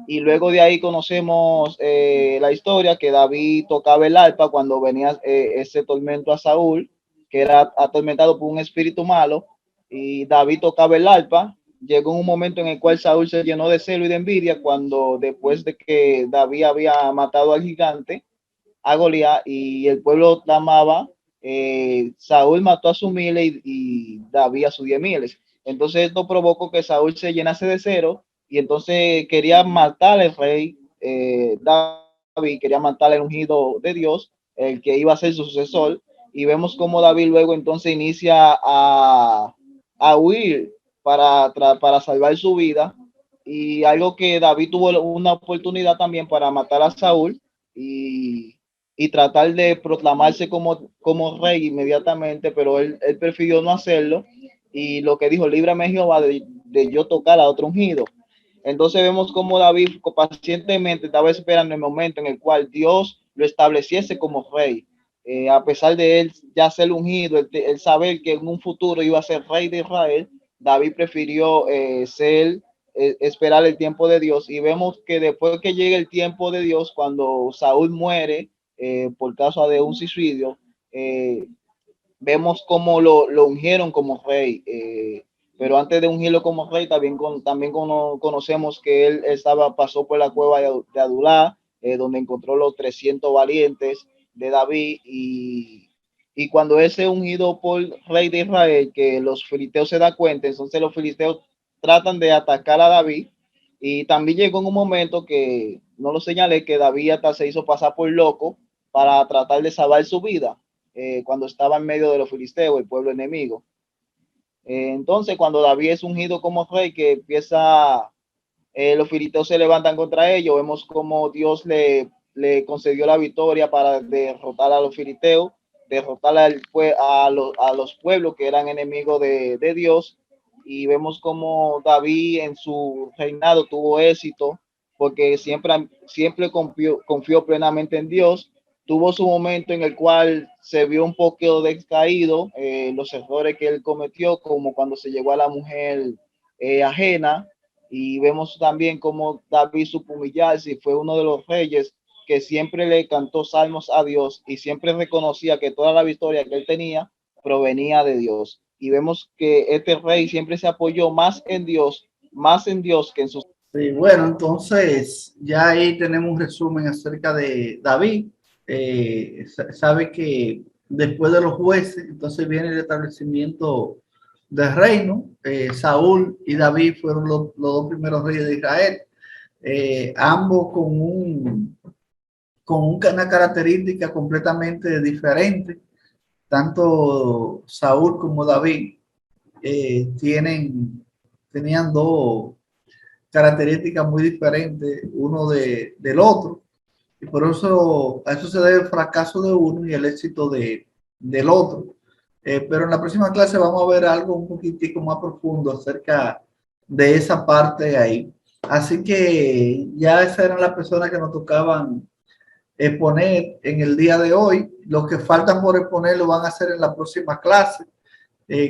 y luego de ahí conocemos la historia que David tocaba el arpa cuando venía ese tormento a Saúl, que era atormentado por un espíritu malo, y David tocaba el arpa. Llegó un momento en el cual Saúl se llenó de celo y de envidia cuando después de que David había matado al gigante, a Goliat, y el pueblo clamaba, Saúl mató a sus miles y David a sus 10,000. Entonces esto provocó que Saúl se llenase de cero y entonces quería matar al rey David, quería matar al ungido de Dios, el que iba a ser su sucesor, y vemos cómo David luego entonces inicia a huir para salvar su vida, y algo que David tuvo una oportunidad también para matar a Saúl y tratar de proclamarse como rey inmediatamente, pero él prefirió no hacerlo, y lo que dijo, líbrame Jehová de yo tocar a otro ungido. Entonces vemos cómo David pacientemente estaba esperando el momento en el cual Dios lo estableciese como rey. A pesar de él ya ser ungido, el saber que en un futuro iba a ser rey de Israel, David prefirió esperar el tiempo de Dios, y vemos que después que llegue el tiempo de Dios, cuando Saúl muere por causa de un suicidio, vemos cómo lo ungieron como rey. Pero antes de ungirlo como rey, también conocemos que él pasó por la cueva de Adulá, donde encontró los 300 valientes de David, y cuando él se ungido por rey de Israel, que los filisteos se dan cuenta, entonces los filisteos tratan de atacar a David, y también llegó en un momento que no lo señalé, que David hasta se hizo pasar por loco para tratar de salvar su vida cuando estaba en medio de los filisteos, el pueblo enemigo. Entonces cuando David es ungido como rey, que empieza, los filisteos se levantan contra ellos, vemos como Dios le concedió la victoria para derrotar a los filisteos, derrotar a los pueblos que eran enemigos de Dios, y vemos como David en su reinado tuvo éxito porque siempre confió plenamente en Dios. Tuvo su momento en el cual se vio un poco descaído, los errores que él cometió, como cuando se llegó a la mujer ajena, y vemos también cómo David supo humillarse y fue uno de los reyes que siempre le cantó salmos a Dios y siempre reconocía que toda la victoria que él tenía provenía de Dios. Y vemos que este rey siempre se apoyó más en Dios que en sus... Sí, bueno, entonces ya ahí tenemos un resumen acerca de David. Sabe que después de los jueces, entonces viene el establecimiento del reino. Saúl y David fueron los dos primeros reyes de Israel, ambos con una característica completamente diferente. Tanto Saúl como David tenían dos características muy diferentes uno del otro, y por eso a eso se debe el fracaso de uno y el éxito del otro. Pero en la próxima clase vamos a ver algo un poquitico más profundo acerca de esa parte ahí. Así que ya esas eran las personas que nos tocaban exponer en el día de hoy. Los que faltan por exponer lo van a hacer en la próxima clase,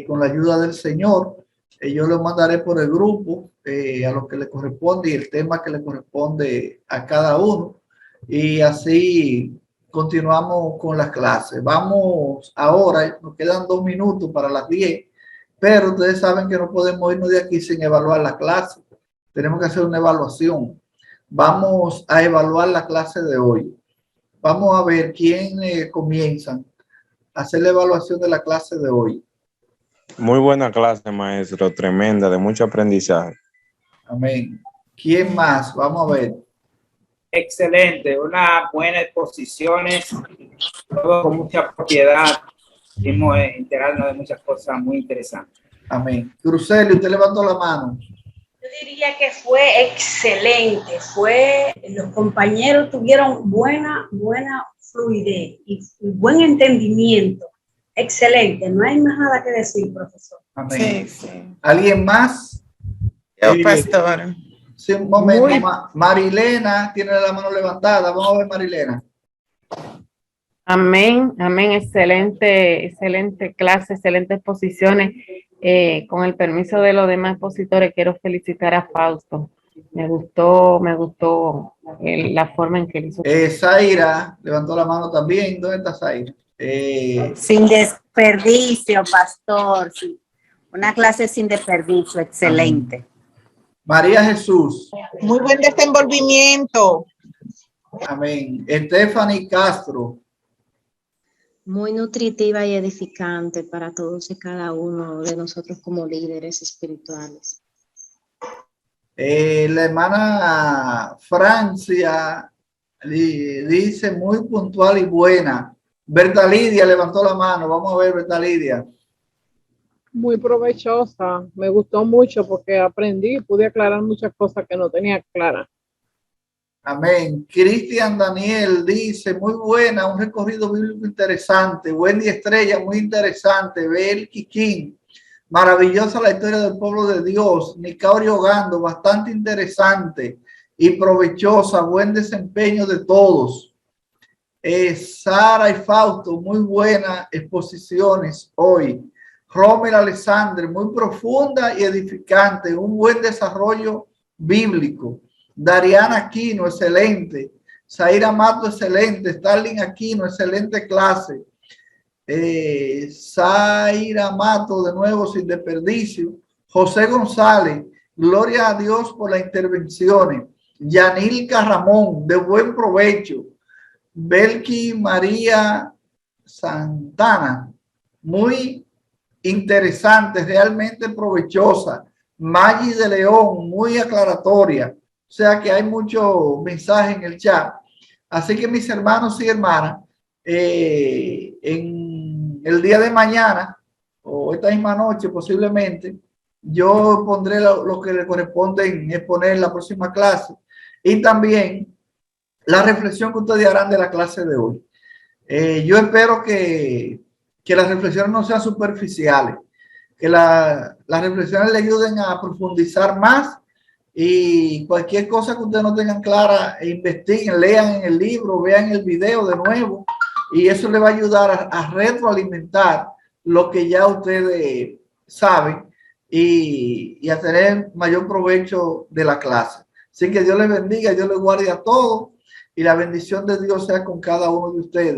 con la ayuda del Señor. Yo lo mandaré por el grupo a los que le corresponde y el tema que le corresponde a cada uno, y así continuamos con las clases. Vamos ahora, nos quedan 2 minutos para las 10, pero ustedes saben que no podemos irnos de aquí sin evaluar la clase. Tenemos que hacer una evaluación. Vamos a evaluar la clase de hoy. Vamos a ver quién comienza a hacer la evaluación de la clase de hoy. Muy buena clase, maestro, tremenda, de mucho aprendizaje. Amén. ¿Quién más? Vamos a ver. Excelente, una buena exposiciones, todo con mucha propiedad. Hemos enterarnos de muchas cosas muy interesantes. Amén. Cruceli, usted levantó la mano. Yo diría que fue excelente, los compañeros tuvieron buena fluidez y buen entendimiento. Excelente, no hay más nada que decir, profesor. Amén. Sí. ¿Alguien más? Yo, pastor. Sí, un momento. Marilena tiene la mano levantada. Vamos a ver, Marilena. Amén, amén, excelente clase, excelentes exposiciones. Con el permiso de los demás expositores, quiero felicitar a Fausto. Me gustó la forma en que él hizo. Zaira levantó la mano también. ¿Dónde está Zaira? Sin desperdicio, pastor. Sí. Una clase sin desperdicio, excelente. María Jesús. Muy buen desenvolvimiento. Amén. Stephanie Castro. Muy nutritiva y edificante para todos y cada uno de nosotros como líderes espirituales. La hermana Francia dice muy puntual y buena. Berta Lidia levantó la mano. Vamos a ver, Berta Lidia. Muy provechosa, me gustó mucho porque aprendí y pude aclarar muchas cosas que no tenía claras. Amén. Cristian Daniel dice, muy buena, un recorrido bíblico interesante. Wendy Estrella, muy interesante. Bel Kikín, maravillosa la historia del pueblo de Dios. Nicauri Ogando, bastante interesante y provechosa. Buen desempeño de todos. Sara y Fausto, muy buenas exposiciones hoy. Romer Alexander, muy profunda y edificante. Un buen desarrollo bíblico. Dariana Aquino, excelente. Zaira Mato, excelente. Starling Aquino, excelente clase. Zaira Mato, de nuevo, sin desperdicio. José González, gloria a Dios por las intervenciones. Yanilka Ramón, de buen provecho. Belki María Santana, muy interesante, realmente provechosa. Maggi de León, muy aclaratoria. O sea que hay mucho mensaje en el chat. Así que mis hermanos y hermanas, en el día de mañana o esta misma noche posiblemente, yo pondré lo que le corresponde exponer en la próxima clase y también la reflexión que ustedes harán de la clase de hoy. Yo espero que las reflexiones no sean superficiales, que las reflexiones le ayuden a profundizar más. Y cualquier cosa que ustedes no tengan clara, investiguen, lean en el libro, vean el video de nuevo y eso les va a ayudar a retroalimentar lo que ya ustedes saben y a tener mayor provecho de la clase. Así que Dios les bendiga, Dios les guarde a todos y la bendición de Dios sea con cada uno de ustedes.